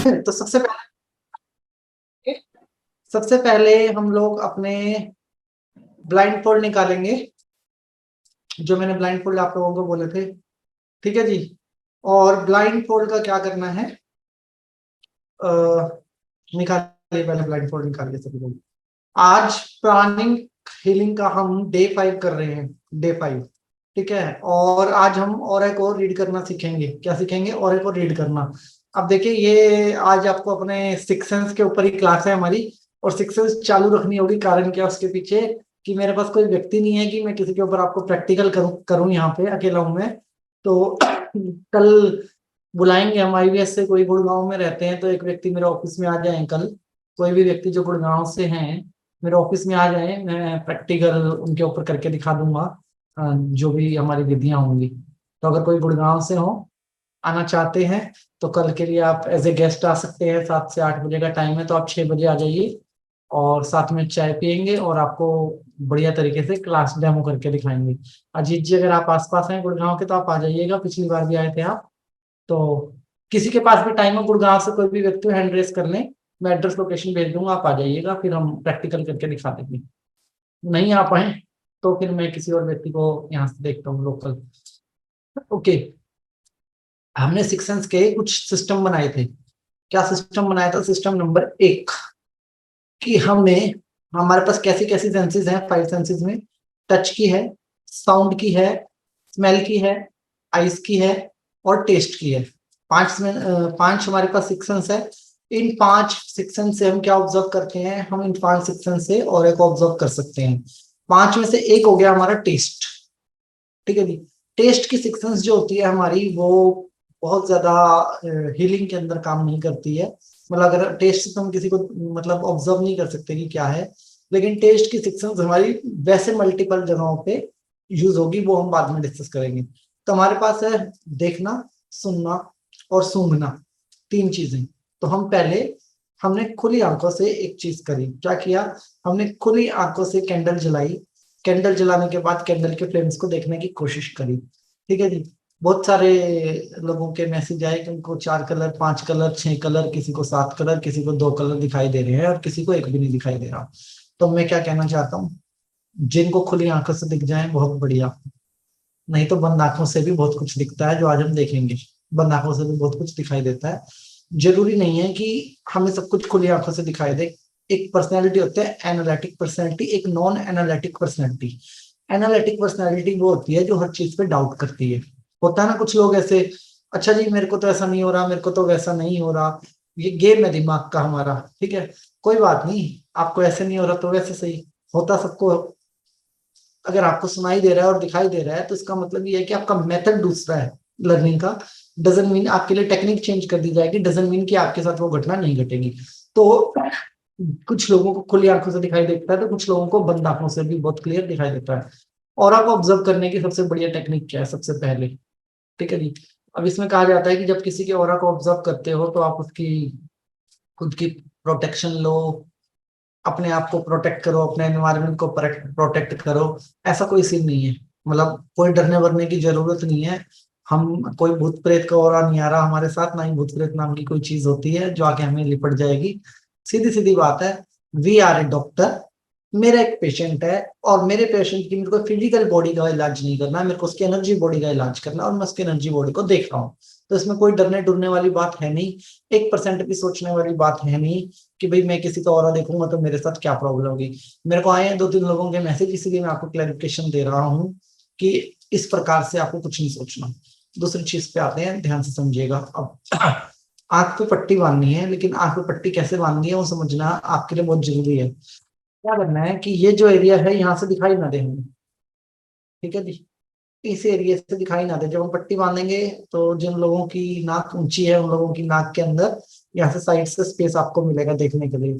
तो सबसे पहले हम लोग अपने ब्लाइंड फोल्ड निकालेंगे, जो मैंने ब्लाइंड फोल्ड आप लोगों को बोले थे। ठीक है जी। और ब्लाइंड फोल्ड का क्या करना है, निकालिए पहले ब्लाइंड फोल्ड निकालिए सभी लोग। आज प्राणिक हीलिंग का हम डे 5 कर रहे हैं, डे 5। ठीक है, और आज हम और एक और रीड करना सीखेंगे। क्या सीखेंगे? और एक और रीड करना। अब देखिए, ये आज आपको अपने सिक्स सेंस के ऊपर ही क्लास है हमारी, और सिक्स सेंस चालू रखनी होगी। कारण क्या उसके पीछे, कि मेरे पास कोई व्यक्ति नहीं है कि मैं किसी के ऊपर आपको प्रैक्टिकल करूं करूं यहाँ पे, अकेला हूं मैं। तो कल बुलाएंगे हम आईवीएस से, कोई गुड़गांव में रहते हैं तो एक व्यक्ति मेरे ऑफिस में आ जाए कल। कोई भी व्यक्ति जो गुड़गांव से हैं मेरे ऑफिस में आ जाए, मैं प्रैक्टिकल उनके ऊपर करके दिखा दूंगा, जो भी हमारी विधियां होंगी। तो अगर कोई गुड़गांव से हो, आना चाहते हैं, तो कल के लिए आप एज ए गेस्ट आ सकते हैं। 7 से 8 बजे का टाइम है, तो आप 6 बजे आ जाइए, और साथ में चाय पियेंगे और आपको बढ़िया तरीके से क्लास डेमो करके दिखाएंगे। अजीत जी, अगर आप आसपास हैं गुड़गांव के तो आप आ जाइएगा, पिछली बार भी आए थे आप। तो किसी के पास भी टाइम हो गुड़गांव से, कोई भी व्यक्ति हैंड रेस कर लें, मैं एड्रेस लोकेशन भेज दूंगा, आप आ जाइएगा, फिर हम प्रैक्टिकल करके दिखा देंगे। नहीं आ पाए तो फिर मैं किसी और व्यक्ति को यहाँ से देखता हूँ, लोकल। ओके। हमने सिक्स सेंस के कुछ सिस्टम बनाए थे। क्या सिस्टम बनाया था? सिस्टम नंबर 1, कि हमने, हमारे पास कैसी कैसी सेंसेस हैं 5 सेंसेस में। टच की है, साउंड की है, स्मेल की है, आइस की है, और टेस्ट की है। 5 हमारे पास सिक्स सेंस है। इन 5 सिक्स सेंस से हम क्या ऑब्जर्व करते हैं? हम इन 5 सिक्स सेंस से और एक ऑब्जर्व कर सकते हैं। 5 में से एक हो गया हमारा टेस्ट। ठीक है जी। टेस्ट की सिक्स सेंस जो होती है हमारी, वो बहुत ज्यादा हीलिंग के अंदर काम नहीं करती है। मतलब अगर टेस्ट से तो हम किसी को मतलब ऑब्जर्व नहीं कर सकते कि क्या है, लेकिन टेस्ट की सिक्स सेंस हमारी वैसे मल्टीपल जगहों पे यूज होगी, वो हम बाद में डिस्कस करेंगे। तो हमारे पास है देखना, सुनना और सूंघना, 3 चीजें। तो हम पहले, हमने खुली आंखों से एक चीज करी। क्या किया? हमने खुली आंखों से कैंडल जलाई। कैंडल जलाने के बाद कैंडल के फ्लेम्स को देखने की कोशिश करी। ठीक है जी। बहुत सारे लोगों के मैसेज आए कि उनको 4 कलर, 5 कलर, 6 कलर, किसी को 7 कलर, किसी को 2 कलर दिखाई दे रहे हैं, और किसी को एक भी नहीं दिखाई दे रहा। तो मैं क्या कहना चाहता हूँ, जिनको खुली आंखों से दिख जाए बहुत बढ़िया, नहीं तो बंद आंखों से भी बहुत कुछ दिखता है, जो आज हम देखेंगे। बंद आंखों से भी बहुत कुछ दिखाई देता है। जरूरी नहीं है कि हमें सब कुछ खुली आंखों से दिखाई दे। एक पर्सनैलिटी होती है एनालिटिक पर्सनैलिटी, एक non analytic personality. Analytic personality वो होती है जो हर चीज पे डाउट करती है। होता है ना कुछ लोग ऐसे, अच्छा जी मेरे को तो ऐसा नहीं हो रहा, मेरे को तो वैसा नहीं हो रहा। ये गेम है दिमाग का हमारा। ठीक है, कोई बात नहीं, आपको ऐसे नहीं हो रहा तो वैसे सही, होता सबको। अगर आपको सुनाई दे रहा है और दिखाई दे रहा है, तो इसका मतलब ये है कि आपका मेथड दूसरा है लर्निंग का। डजन मीन आपके लिए टेक्निक चेंज कर दी जाएगी, डजन मीन कि आपके साथ वो घटना नहीं घटेगी। तो कुछ लोगों को खुली आंखों से दिखाई देता है, तो कुछ लोगों को बंद आंखों से भी बहुत क्लियर दिखाई देता है। और आपको ऑब्जर्व करने की सबसे बढ़िया टेक्निक क्या है? सबसे पहले, ठीक है जी, अब इसमें कहा जाता है कि जब किसी के ऑरा को ऑब्जर्व करते हो, तो आप उसकी खुद की प्रोटेक्शन लो, अपने आप को प्रोटेक्ट करो, अपने एनवायरनमेंट को प्रोटेक्ट करो। ऐसा कोई सीन नहीं है, मतलब कोई डरने वरने की जरूरत नहीं है। हम, कोई भूत प्रेत का ऑरा नहीं आ रहा हमारे साथ, ना ही भूत प्रेत नाम की कोई चीज होती है जो आके हमें लिपट जाएगी। सीधी सीधी बात है। वी आर ए डॉक्टर, मेरा एक पेशेंट है, और मेरे पेशेंट की मेरे को फिजिकल बॉडी का इलाज नहीं करना है, मेरे को उसकी एनर्जी बॉडी का इलाज करना है, और मैं उसकी एनर्जी बॉडी को देख रहा हूँ। तो इसमें कोई डरने डरने वाली बात है नहीं। 1% भी सोचने वाली बात है नहीं कि भाई मैं किसी का ऑरा देखूंगा तो मेरे साथ क्या प्रॉब्लम होगी। मेरे को आए हैं 2-3 लोगों के मैसेज, इसीलिए मैं आपको क्लैरिफिकेशन दे रहा हूँ कि इस प्रकार से आपको कुछ नहीं सोचना। दूसरी चीज पे आते हैं, ध्यान से समझिएगा। अब आंख पे पट्टी बांधनी है, लेकिन आंख पे पट्टी कैसे बांधनी है वो समझना आपके लिए बहुत जरूरी है। क्या करना है कि ये जो एरिया है यहाँ से दिखाई ना दे हमें। ठीक है जी, इस एरिया से दिखाई ना दे। जब हम पट्टी बांधेंगे, तो जिन लोगों की नाक ऊंची है, उन लोगों की नाक के अंदर यहाँ से साइड से स्पेस आपको मिलेगा देखने के लिए,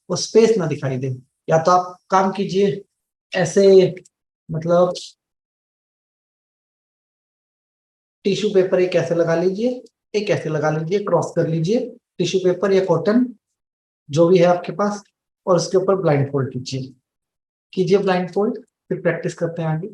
वो स्पेस ना दिखाई दे। या तो आप काम कीजिए ऐसे, मतलब टिश्यू पेपर एक ऐसे लगा लीजिए, एक ऐसे लगा लीजिए, क्रॉस कर लीजिए, टिश्यू पेपर या कॉटन जो भी है आपके पास, और उसके ऊपर ब्लाइंड फोल्ड कीजिए। कीजिए ब्लाइंड फोल्ड, फिर प्रैक्टिस करते हैं आगे।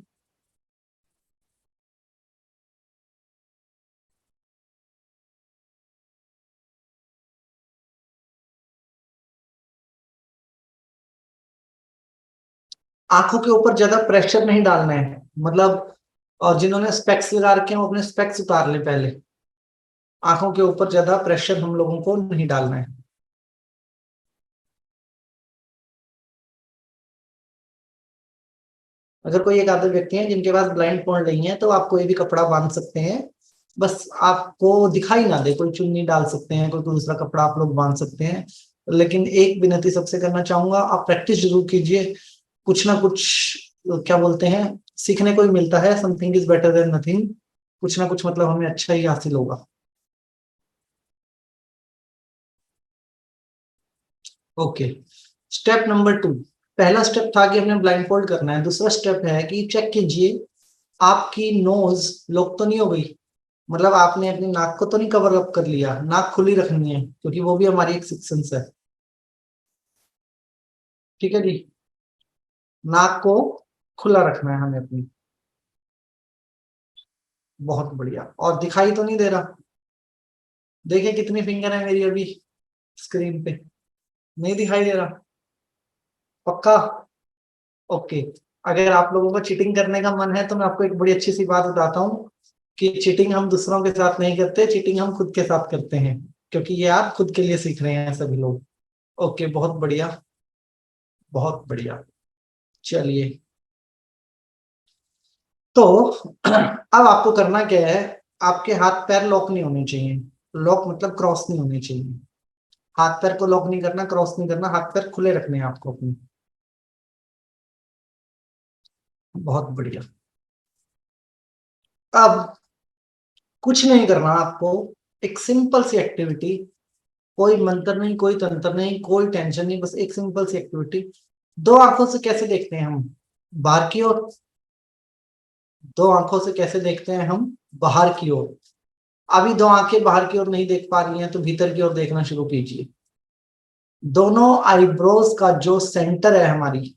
आंखों के ऊपर ज्यादा प्रेशर नहीं डालना है, मतलब, और जिन्होंने स्पेक्स लगा रखे हैं वो अपने स्पेक्स उतार लें पहले। आंखों के ऊपर ज्यादा प्रेशर हम लोगों को नहीं डालना है। अगर कोई एक आधे व्यक्ति हैं जिनके पास ब्लाइंड पॉइंट नहीं है तो आप कोई भी कपड़ा बांध सकते हैं, बस आपको दिखाई ना दे, कोई चुन्नी डाल सकते हैं, कोई दूसरा कपड़ा आप लोग बांध सकते हैं। लेकिन एक विनती सबसे करना चाहूंगा, आप प्रैक्टिस जरूर कीजिए। कुछ ना कुछ, क्या बोलते हैं, सीखने को ही मिलता है। Something is better than nothing. कुछ ना कुछ मतलब हमें अच्छा ही हासिल होगा। ओके। Step number 2। पहला स्टेप था कि हमने ब्लाइंड फोल्ड करना है। दूसरा स्टेप है कि चेक कीजिए आपकी नोज लॉक तो नहीं हो गई, मतलब आपने अपनी नाक को तो नहीं कवर अप कर लिया। नाक खुली रखनी है क्योंकि वो भी हमारी एक सिक्स सेंस है। ठीक है जी। नाक को खुला रखना है हमें अपनी। बहुत बढ़िया। और दिखाई तो नहीं दे रहा? देखिए कितनी फिंगर है मेरी अभी स्क्रीन पे। नहीं दिखाई दे रहा? पक्का? ओके। अगर आप लोगों को चीटिंग करने का मन है तो मैं आपको एक बड़ी अच्छी सी बात बताता हूँ कि चीटिंग हम दूसरों के साथ नहीं करते, चीटिंग हम खुद के साथ करते हैं, क्योंकि ये आप खुद के लिए सीख रहे हैं सभी लोग। ओके, बहुत बढ़िया। बहुत बढ़िया। चलिए। तो अब आपको करना क्या है, आपके हाथ पैर लॉक नहीं होने चाहिए। लॉक मतलब क्रॉस नहीं होने चाहिए। हाथ पैर को लॉक नहीं करना, क्रॉस नहीं करना, हाथ पैर खुले रखने हैं आपको अपने। बहुत बढ़िया। अब कुछ नहीं करना आपको। एक सिंपल सी एक्टिविटी, कोई मंत्र नहीं, कोई तंत्र नहीं, कोई टेंशन नहीं, बस एक सिंपल सी एक्टिविटी। दो आंखों से कैसे देखते हैं हम? बाहर की ओर। दो आंखों से कैसे देखते हैं हम? बाहर की ओर। अभी दो आंखें बाहर की ओर नहीं देख पा रही हैं तो भीतर की ओर देखना शुरू कीजिए। दोनों आईब्रोज का जो सेंटर है हमारी,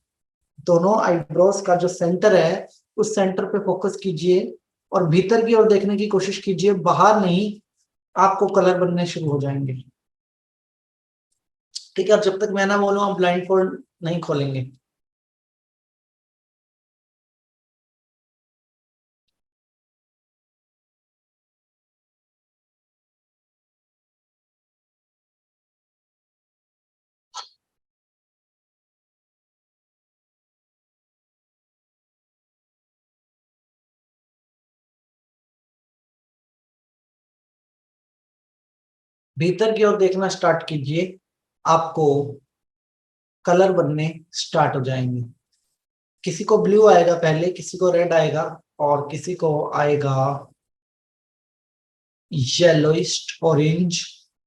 दोनों आईब्रोज का जो सेंटर है, उस सेंटर पे फोकस कीजिए और भीतर की ओर देखने की कोशिश कीजिए, बाहर नहीं। आपको कलर बनने शुरू हो जाएंगे। ठीक है, और जब तक मैं ना बोलूं आप ब्लाइंड फोल्ड नहीं खोलेंगे। भीतर की ओर देखना स्टार्ट कीजिए, आपको कलर बनने स्टार्ट हो जाएंगे। किसी को ब्लू आएगा पहले, किसी को रेड आएगा, और किसी को आएगा येलोइस्ट ऑरेंज।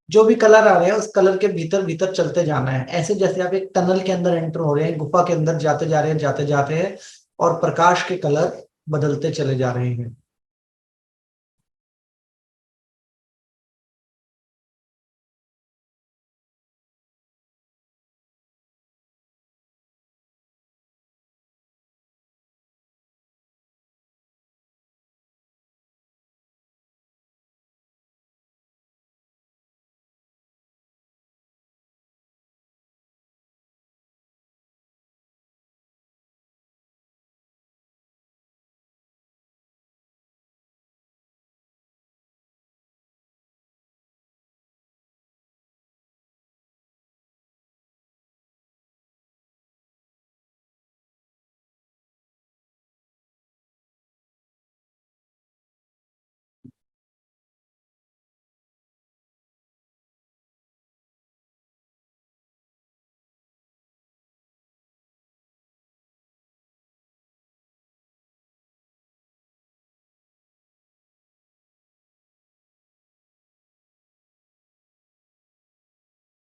जो भी कलर आ रहे हैं उस कलर के भीतर भीतर चलते जाना है, ऐसे जैसे आप एक टनल के अंदर एंटर हो रहे हैं, गुफा के अंदर जाते जा रहे हैं, जाते जाते हैं, और प्रकाश के कलर बदलते चले जा रहे हैं।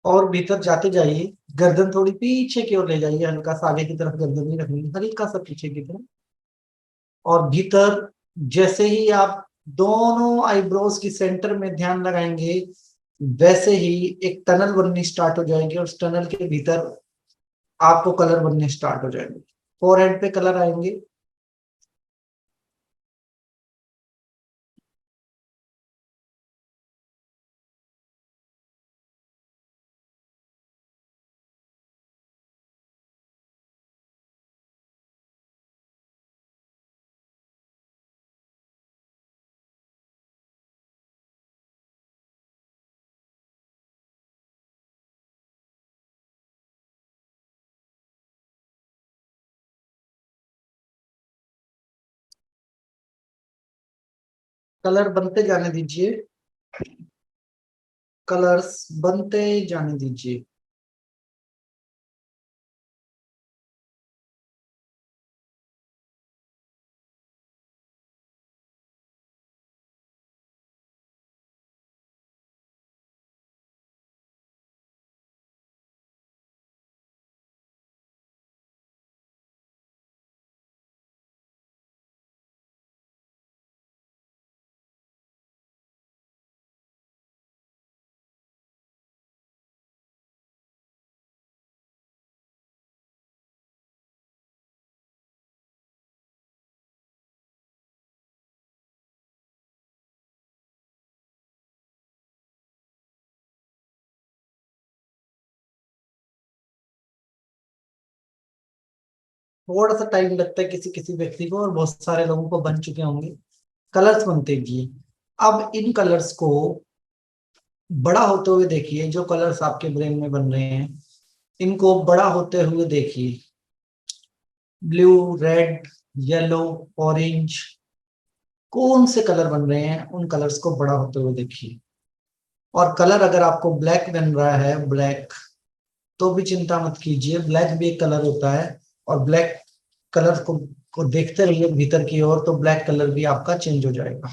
और भीतर जाते जाइए, गर्दन थोड़ी पीछे की ओर ले जाइए, हल्का सा आगे की तरफ गर्दन नहीं रखनी, हल्का सा पीछे की तरफ। और भीतर जैसे ही आप दोनों आईब्रोज की सेंटर में ध्यान लगाएंगे, वैसे ही एक टनल बननी स्टार्ट हो जाएगी, और उस टनल के भीतर आपको कलर बनने स्टार्ट हो जाएंगे। फोरहेड पे कलर आएंगे। कलर बनते जाने दीजिए, कलर्स बनते जाने दीजिए। थोड़ा सा टाइम लगता है किसी किसी व्यक्ति को, और बहुत सारे लोगों को बन चुके होंगे। कलर्स बनते गए। अब इन कलर्स को बड़ा होते हुए देखिए, जो कलर्स आपके ब्रेन में बन रहे हैं इनको बड़ा होते हुए देखिए। ब्लू, रेड, येलो, ऑरेंज, कौन से कलर बन रहे हैं उन कलर्स को बड़ा होते हुए देखिए। और कलर अगर आपको ब्लैक बन रहा है, ब्लैक, तो भी चिंता मत कीजिए, ब्लैक भी एक कलर होता है। और ब्लैक कलर को देखते रहिए भीतर की ओर, तो ब्लैक कलर भी आपका चेंज हो जाएगा।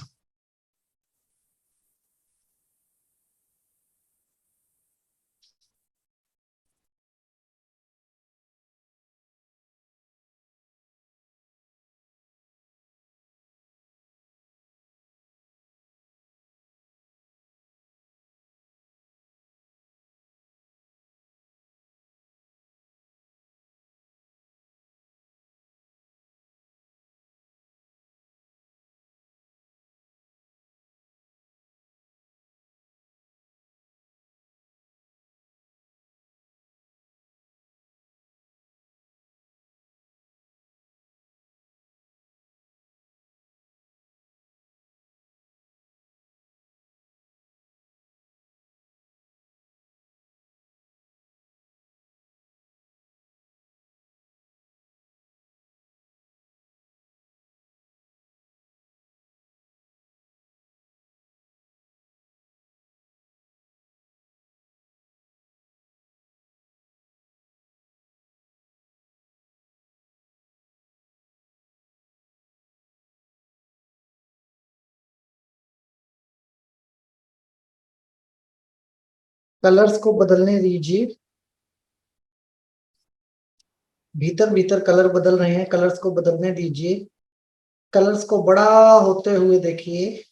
कलर्स को बदलने दीजिए। भीतर भीतर कलर बदल रहे हैं, कलर्स को बदलने दीजिए। कलर्स को बड़ा होते हुए देखिए।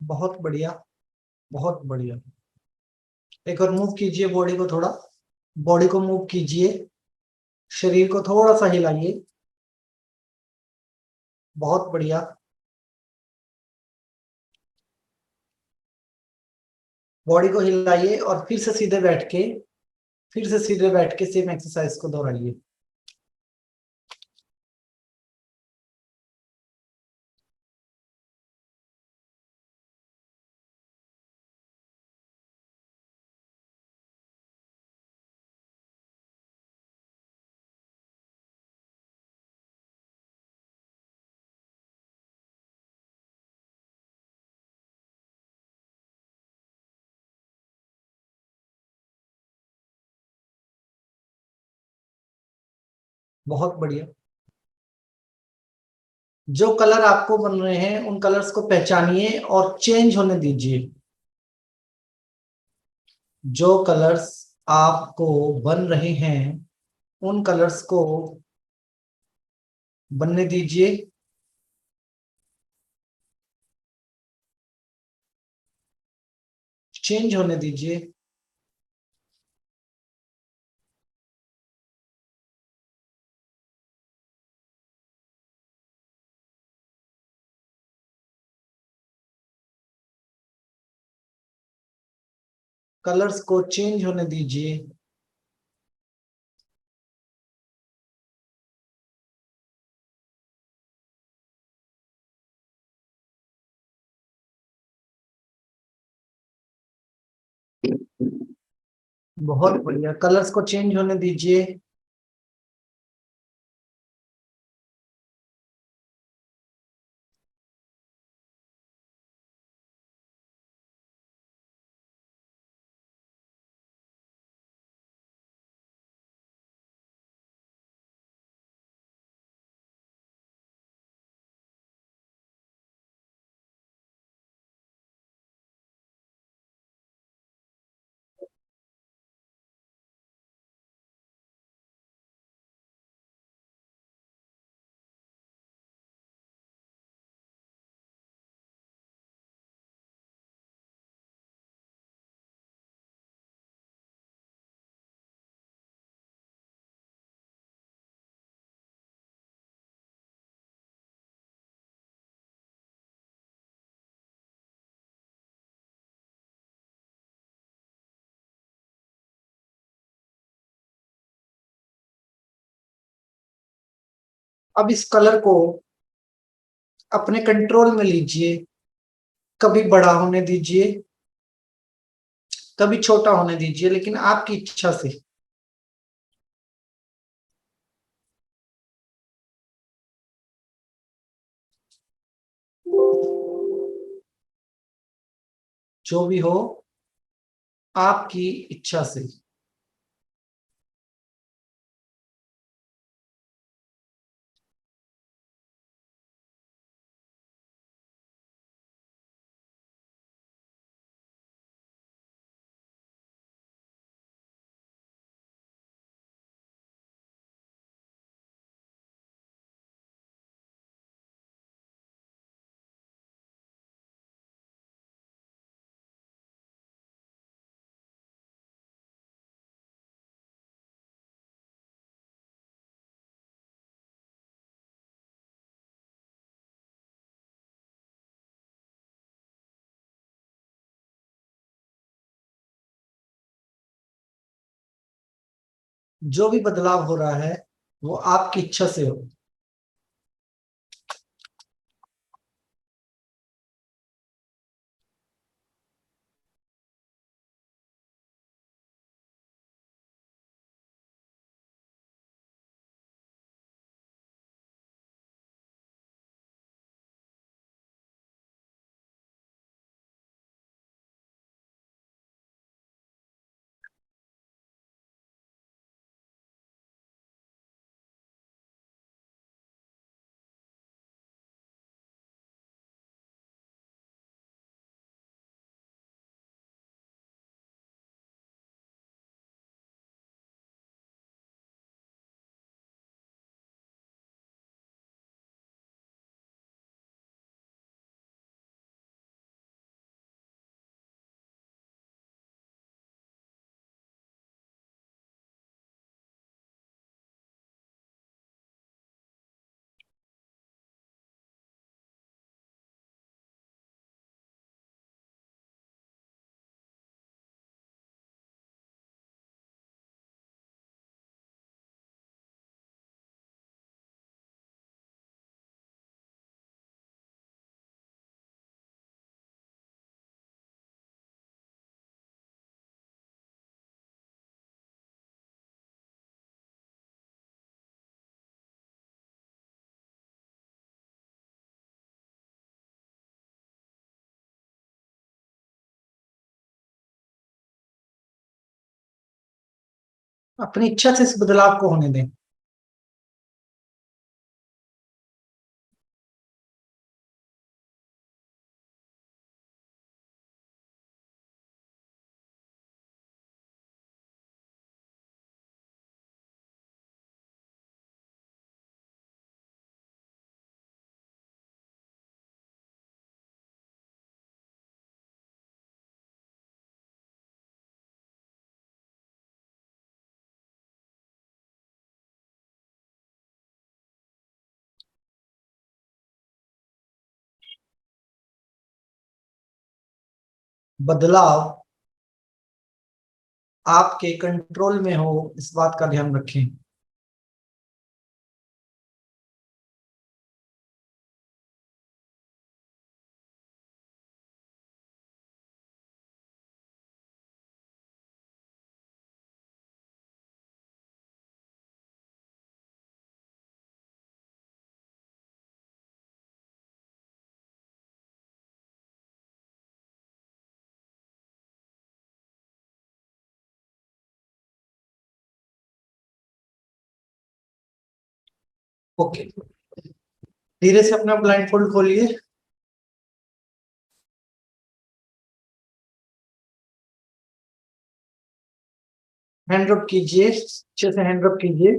बहुत बढ़िया, बहुत बढ़िया। एक और मूव कीजिए बॉडी को थोड़ा, बॉडी को मूव कीजिए, शरीर को थोड़ा सा हिलाइए। बहुत बढ़िया। बॉडी को हिलाइए और फिर से सीधे बैठ के, फिर से सीधे बैठ के सेम एक्सरसाइज को दोहराइए। बहुत बढ़िया। जो कलर आपको बन रहे हैं उन कलर्स को पहचानिए और चेंज होने दीजिए। जो कलर्स आपको बन रहे हैं उन कलर्स को बनने दीजिए। चेंज होने दीजिए। कलर्स को चेंज होने दीजिए। बहुत बढ़िया, कलर्स को चेंज होने दीजिए। अब इस कलर को अपने कंट्रोल में लीजिए। कभी बड़ा होने दीजिए, कभी छोटा होने दीजिए, लेकिन आपकी इच्छा से। जो भी हो, आपकी इच्छा से। जो भी बदलाव हो रहा है वो आपकी इच्छा से हो। अपनी इच्छा से इस बदलाव को होने दें। बदलाव आपके कंट्रोल में हो, इस बात का ध्यान रखें। ओके, धीरे से अपना ब्लाइंड फोल्ड खोलिए। हैंड रब कीजिए, अच्छे से हैंड रब कीजिए।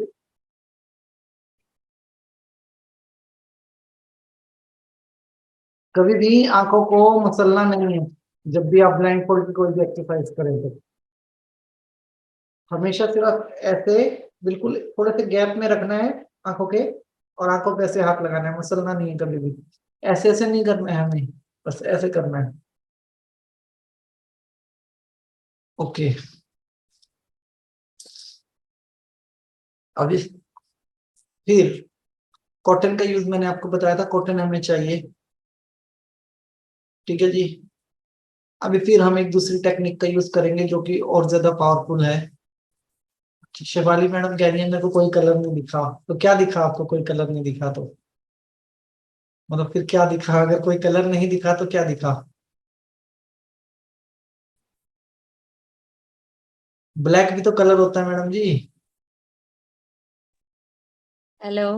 कभी भी आंखों को मसलना नहीं है जब भी आप ब्लाइंड फोल्ड की कोई भी एक्सरसाइज करें तो। हमेशा सिर्फ ऐसे बिल्कुल थोड़े से गैप में रखना है आंखों के, और आंखों पे ऐसे हाथ लगाना है, मसलना नहीं है कभी भी। ऐसे ऐसे नहीं करना है हमें, बस ऐसे करना है। ओके, अभी फिर कॉटन का यूज मैंने आपको बताया था, कॉटन हमें चाहिए। ठीक है जी। अभी फिर हम एक दूसरी टेक्निक का यूज करेंगे जो कि और ज्यादा पावरफुल है। शिवाली मैडम कह रही है मेरे को कोई कलर नहीं दिखा, तो क्या दिखा आपको? कोई कलर नहीं दिखा तो मतलब फिर क्या दिखा? अगर कोई कलर नहीं दिखा तो क्या दिखा? ब्लैक भी तो कलर होता है मैडम जी। Hello.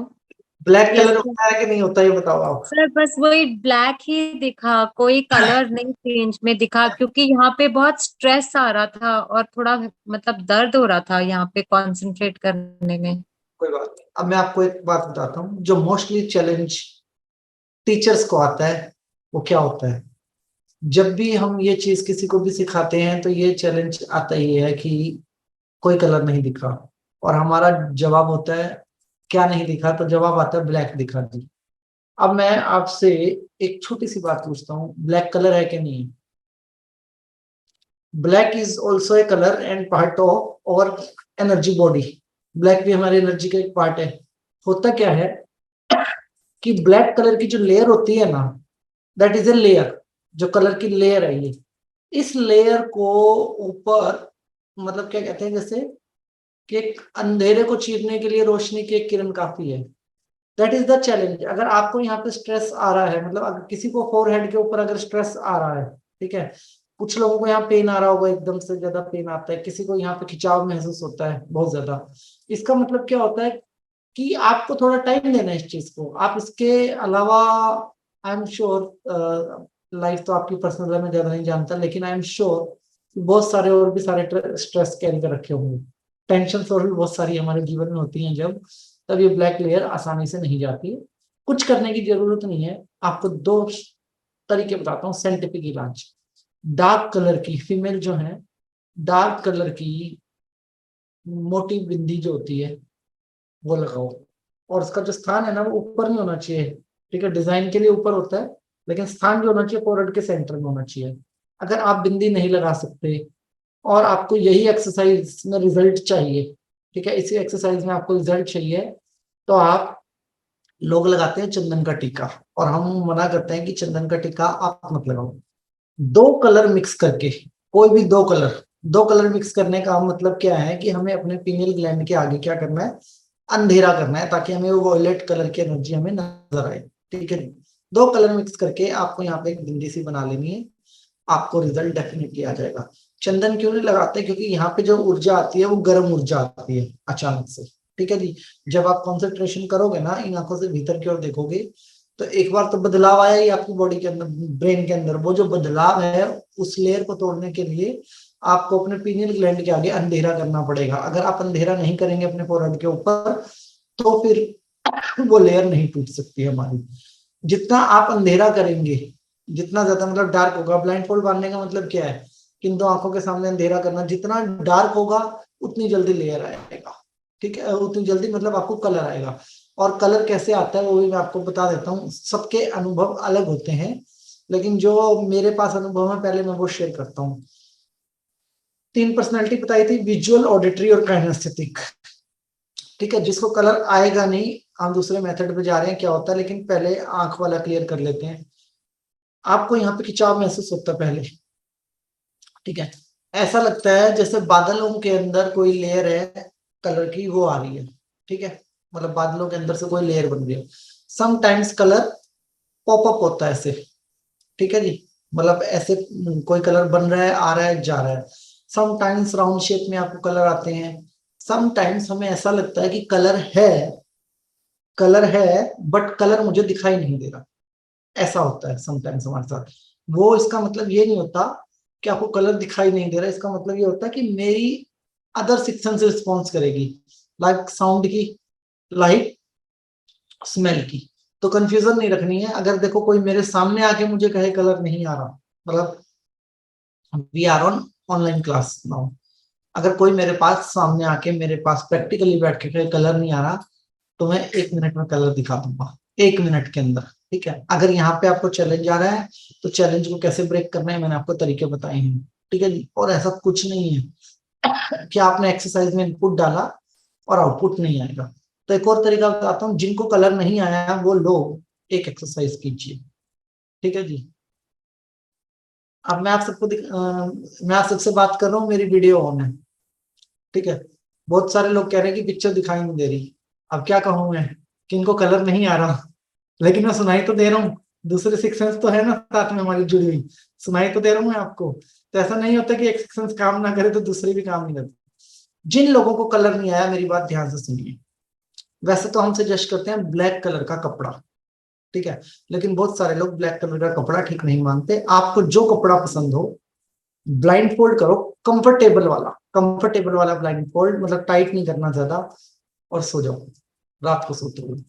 Black yes colour sir. होता है कि नहीं होता, ये बताओ आप। सर बस वही ब्लैक ही दिखा, कोई कलर नहीं चेंज में दिखा, क्योंकि यहाँ पे बहुत स्ट्रेस आ रहा था और थोड़ा मतलब दर्द हो रहा था यहाँ पे कंसंट्रेट करने में। कोई बात नहीं, अब मैं आपको एक बात बताता हूँ जो मोस्टली चैलेंज टीचर्स को आता है, वो क्या होता है। जब भी हम ये चीज किसी को भी सिखाते हैं तो ये चैलेंज आता ही है कि कोई कलर नहीं दिखा, और हमारा जवाब होता है क्या नहीं दिखा, तो जवाब आता है ब्लैक दिखा जी। अब मैं आपसे एक छोटी सी बात पूछता हूँ, ब्लैक कलर है कि नहीं? Black is also a colour and part of और एनर्जी बॉडी। ब्लैक भी हमारी एनर्जी का एक पार्ट है। होता क्या है कि ब्लैक कलर की जो लेयर होती है ना, दैट इज ए लेयर, जो कलर की लेयर है ये, इस लेयर को ऊपर, मतलब क्या कहते हैं, जैसे कि एक अंधेरे को चीरने के लिए रोशनी की एक किरण काफी है। That is the challenge. अगर आपको यहाँ पे स्ट्रेस आ रहा है, मतलब अगर किसी को फोरहेड के ऊपर अगर स्ट्रेस आ रहा है, ठीक है, कुछ लोगों को यहाँ पेन आ रहा होगा, एकदम से ज्यादा पेन आता है, किसी को यहाँ पे खिंचाव महसूस होता है बहुत ज्यादा। इसका मतलब क्या होता है कि आपको थोड़ा टाइम देना है इस चीज को। आप इसके अलावा, आई एम श्योर, लाइफ तो आपकी पर्सनल है मैं ज्यादा नहीं जानता, लेकिन आई एम श्योर बहुत सारे और भी सारे स्ट्रेस कैरी कर रखे होंगे। टेंशन और भी बहुत सारी हमारे जीवन में होती हैं जब, तब ये ब्लैक लेयर आसानी से नहीं जाती। कुछ करने की जरूरत नहीं है। आपको दो तरीके बताता हूँ साइंटिफिक इलाज। डार्क कलर की फीमेल जो है, डार्क कलर की मोटी बिंदी जो होती है वो लगाओ, और उसका जो स्थान है ना वो ऊपर नहीं होना चाहिए। ठीक है, डिजाइन के लिए ऊपर होता है, लेकिन स्थान जो होना चाहिए फोrehead के सेंटर में होना चाहिए। अगर आप बिंदी नहीं लगा सकते और आपको यही एक्सरसाइज में रिजल्ट चाहिए, ठीक है, इसी एक्सरसाइज में आपको रिजल्ट चाहिए, तो आप, लोग लगाते हैं चंदन का टीका, और हम मना करते हैं कि चंदन का टीका आप मत लगाओ। दो कलर मिक्स करके, कोई भी दो कलर, दो कलर मिक्स करने का मतलब क्या है कि हमें अपने पीनियल ग्लैंड के आगे क्या करना है, अंधेरा करना है, ताकि हमें वो वॉयलेट कलर की एनर्जी हमें नजर आए। ठीक है, दो कलर मिक्स करके आपको यहाँ पे एक बिंदी सी बना लेनी है, आपको रिजल्ट डेफिनेटली आ जाएगा। चंदन क्यों नहीं लगाते? क्योंकि यहाँ पे जो ऊर्जा आती है वो गर्म ऊर्जा आती है अचानक से। ठीक है जी, जब आप कंसंट्रेशन करोगे ना, इन आंखों से भीतर की ओर देखोगे, तो एक बार तो बदलाव आया ही आपकी बॉडी के अंदर, ब्रेन के अंदर। वो जो बदलाव है, उस लेयर को तोड़ने के लिए आपको अपने पीनियल ग्लैंड के आगे अंधेरा करना पड़ेगा। अगर आप अंधेरा नहीं करेंगे अपने फोrehead के ऊपर, तो फिर वो लेयर नहीं टूट सकती हमारी। जितना आप अंधेरा करेंगे, जितना ज्यादा मतलब डार्क होगा, ब्लाइंड फोल्ड बांधने का मतलब क्या है, किन दो आंखों के सामने अंधेरा करना, जितना डार्क होगा उतनी जल्दी लेयर आएगा। ठीक है, उतनी जल्दी मतलब आपको कलर आएगा। और कलर कैसे आता है वो भी मैं आपको बता देता हूँ। सबके अनुभव अलग होते हैं, लेकिन जो मेरे पास अनुभव है पहले मैं वो शेयर करता हूँ। 3 पर्सनैलिटी बताई थी, विजुअल, ऑडिटरी और काइनेस्थेटिक। ठीक है, जिसको कलर आएगा नहीं, हम दूसरे मेथड पे जा रहे हैं, क्या होता है, लेकिन पहले आंख वाला क्लियर कर लेते हैं। आपको यहाँ पे खिंचाव महसूस होता है पहले, ठीक है, ऐसा लगता है जैसे बादलों के अंदर कोई लेयर है कलर की, वो आ रही है, ठीक है, मतलब बादलों के अंदर से कोई लेयर बन रही है। समटाइम्स कलर पॉपअप होता है ऐसे, ठीक है जी, मतलब ऐसे कोई कलर बन रहा है, आ रहा है, जा रहा है। समटाइम्स राउंड शेप में आपको कलर आते हैं। समटाइम्स हमें ऐसा लगता है कि कलर है बट कलर मुझे दिखाई नहीं दे रहा, ऐसा होता है समटाइम्स हमारे साथ। वो इसका मतलब ये नहीं होता कि आपको कलर दिखाई नहीं दे रहा, इसका मतलब ये होता है कि मेरी अदर सेक्शन से रिस्पॉन्स करेगी, लाइक साउंड की, लाइक स्मेल की। तो कंफ्यूजन नहीं रखनी है। अगर देखो कोई मेरे सामने आके मुझे कहे कलर नहीं आ रहा, मतलब we are on online class now, अगर कोई मेरे पास सामने आके मेरे पास प्रैक्टिकली बैठ के कहे कलर नहीं आ रहा, तो मैं 1 मिनट में कलर दिखा दूंगा, 1 मिनट के अंदर। ठीक है, अगर यहाँ पे आपको चैलेंज आ रहा है तो चैलेंज को कैसे ब्रेक करना है मैंने आपको तरीके बताए हैं। ठीक है जी, और ऐसा कुछ नहीं है कि आपने एक्सरसाइज में इनपुट डाला और आउटपुट नहीं आएगा। तो एक और तरीका बताता हूँ, जिनको कलर नहीं आया वो लोग एक एक्सरसाइज कीजिए। ठीक है जी, अब मैं आप सबसे बात कर रहा हूँ, मेरी वीडियो ऑन है। ठीक है, बहुत सारे लोग कह रहे हैं कि पिक्चर दिखाई नहीं दे रही। अब क्या कहूँ मैं कि इनको कलर नहीं आ रहा, लेकिन मैं सुनाई तो दे रहा हूँ। दूसरे सेक्शंस तो है ना साथ में हमारी जुड़ी हुई, सुनाई तो दे रहा हूँ मैं आपको। तो ऐसा नहीं होता कि एक सेक्शन काम ना करे तो दूसरे भी काम नहीं करते। जिन लोगों को कलर नहीं आया मेरी बात ध्यान से सुनिए। वैसे तो हम सजेस्ट करते हैं ब्लैक कलर का कपड़ा, ठीक है, लेकिन बहुत सारे लोग ब्लैक कलर का कपड़ा ठीक नहीं मानते। आपको जो कपड़ा पसंद हो, ब्लाइंड फोल्ड करो, कंफर्टेबल वाला ब्लाइंड फोल्ड, मतलब टाइट नहीं करना ज्यादा, और सो जाओ रात को सोते हुए।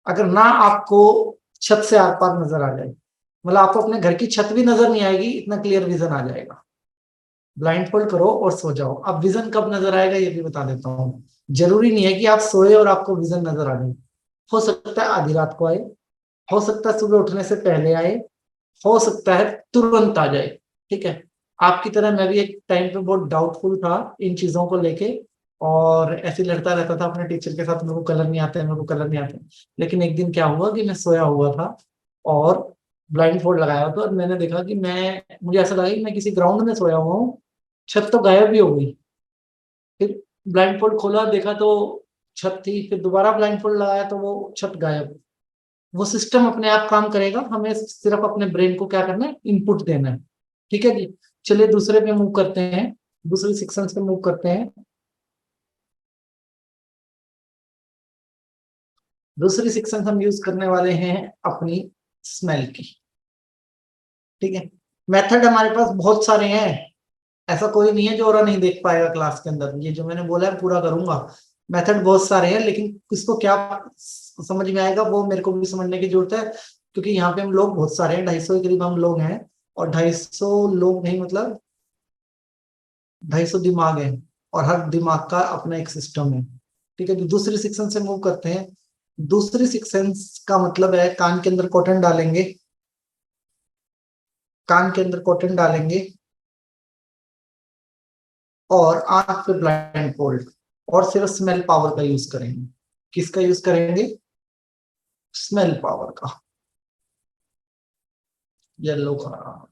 अगर ना आपको छत से आर पार नजर आ जाए, मतलब आपको अपने घर की छत भी नजर नहीं आएगी, इतना क्लियर विजन आ जाएगा, ब्लाइंड फोल्ड करो और सो जाओ। अब विजन कब नजर आएगा ये भी बता देता हूँ। जरूरी नहीं है कि आप सोए और आपको विजन नजर आ जाए। हो सकता है आधी रात को आए, हो सकता है सुबह उठने से पहले आए, हो सकता है तुरंत आ जाए। ठीक है, आपकी तरह मैं भी एक टाइम पे बहुत डाउटफुल था इन चीजों को लेके, और ऐसे ही लड़ता रहता था अपने टीचर के साथ, मेरे को कलर नहीं आता है, मेरे को कलर नहीं आता है। लेकिन एक दिन क्या हुआ कि मैं सोया हुआ था और ब्लाइंड फोल्ड लगाया हुआ था, और मैंने देखा कि मुझे ऐसा लगा कि मैं किसी ग्राउंड में सोया हुआ हूँ। छत तो गायब भी हो गई। फिर ब्लाइंड फोल्ड खोला, देखा तो छत थी, फिर दोबारा ब्लाइंड फोल्ड लगाया तो वो छत गायब। वो सिस्टम अपने आप काम करेगा, हमें सिर्फ अपने ब्रेन को क्या करना है, इनपुट देना है। ठीक है जी, चलिए दूसरे पे मूव करते हैं, दूसरे सेक्शन पे मूव करते हैं। दूसरी सेक्शन हम यूज करने वाले हैं अपनी स्मेल की। ठीक है, मेथड हमारे पास बहुत सारे हैं, ऐसा कोई नहीं है जो और नहीं देख पाएगा क्लास के अंदर। ये जो मैंने बोला है पूरा करूंगा। मेथड बहुत सारे हैं, लेकिन किसको क्या समझ में आएगा वो मेरे को भी समझने की जरूरत है, क्योंकि यहाँ पे हम लोग बहुत सारे हैं, 250 के करीब हम लोग हैं। और 250 लोग नहीं, मतलब 250 दिमाग है, और हर दिमाग का अपना एक सिस्टम है। ठीक है, तो दूसरी सेक्शन से मूव करते हैं। दूसरी सेक्शन का मतलब है कान के अंदर कॉटन डालेंगे, कान के अंदर कॉटन डालेंगे, और आंख पे ब्लाइंड फोल्ड, और सिर्फ स्मेल पावर का यूज करेंगे। किसका यूज करेंगे? स्मेल पावर का। येलो का।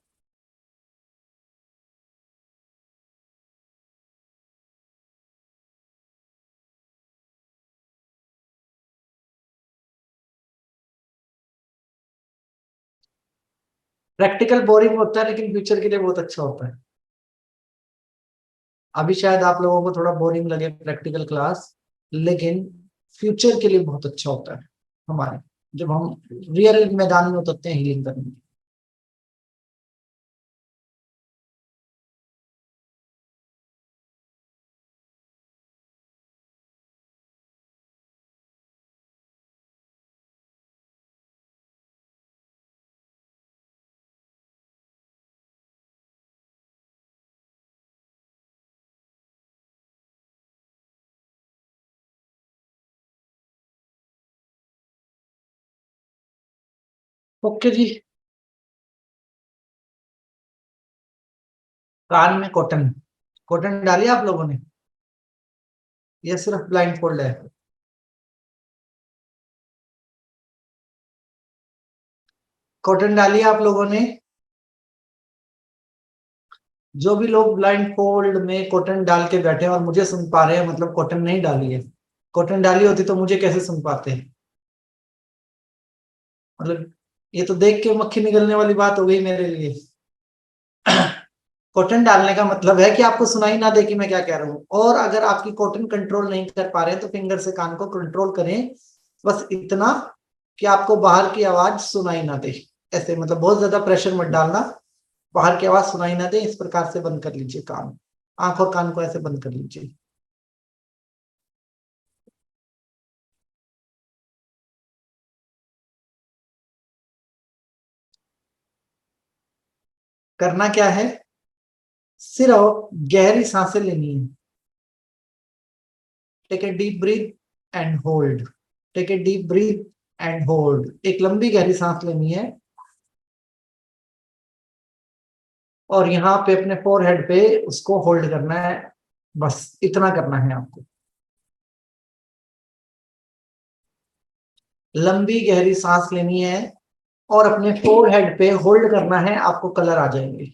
प्रैक्टिकल बोरिंग होता है लेकिन फ्यूचर के लिए बहुत अच्छा होता है। अभी शायद आप लोगों को थोड़ा बोरिंग लगे प्रैक्टिकल क्लास, लेकिन फ्यूचर के लिए बहुत अच्छा होता है हमारे, जब हम रियल मैदान में उतरते हैं हीलिंग करने। ओके जी। कान में कॉटन, कॉटन डाली आप लोगों ने? ये सिर्फ ब्लाइंड फोल्ड है? कॉटन डाली आप लोगों ने? जो भी लोग ब्लाइंड फोल्ड में कॉटन डाल के बैठे हैं और मुझे सुन पा रहे हैं, मतलब कॉटन नहीं डाली है। कॉटन डाली होती तो मुझे कैसे सुन पाते? मतलब ये तो देख के मक्खी निकलने वाली बात हो गई मेरे लिए। कॉटन डालने का मतलब है कि आपको सुनाई ना दे कि मैं क्या कह रहा हूँ, और अगर आपकी कॉटन कंट्रोल नहीं कर पा रहे हैं तो फिंगर से कान को कंट्रोल करें, बस इतना कि आपको बाहर की आवाज सुनाई ना दे। ऐसे मतलब बहुत ज्यादा प्रेशर मत डालना, बाहर की आवाज सुनाई ना दे, इस प्रकार से बंद कर लीजिए कान, आंख और कान को ऐसे बंद कर लीजिए। करना क्या है, सिर्फ गहरी सांसें लेनी है। Take a deep breath and hold, take a deep breath and hold, एक लंबी गहरी सांस लेनी है और यहाँ पे अपने फोरहेड पे उसको होल्ड करना है, बस इतना करना है आपको। लंबी गहरी सांस लेनी है और अपने फोरहेड पे होल्ड करना है, आपको कलर आ जाएंगे।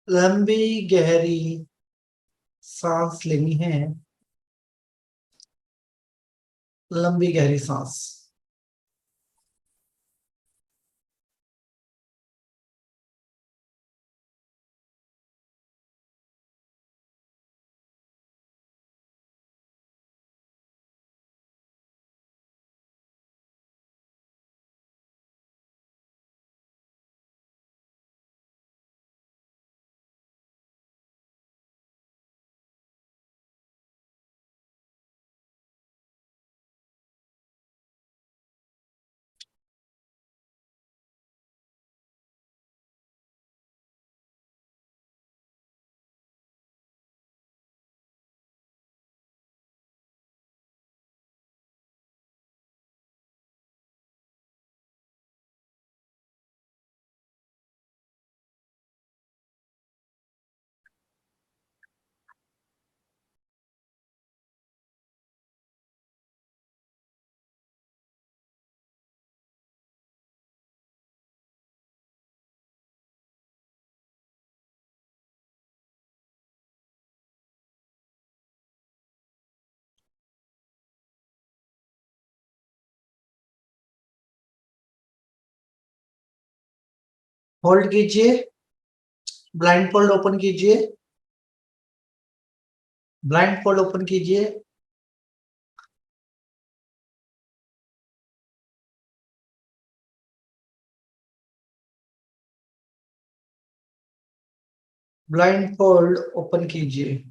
लंबी गहरी सांस लेनी है, लंबी गहरी सांस। होल्ड कीजिए, ब्लाइंड फोल्ड ओपन कीजिए, ब्लाइंड फोल्ड ओपन कीजिए, ब्लाइंड फोल्ड ओपन कीजिए।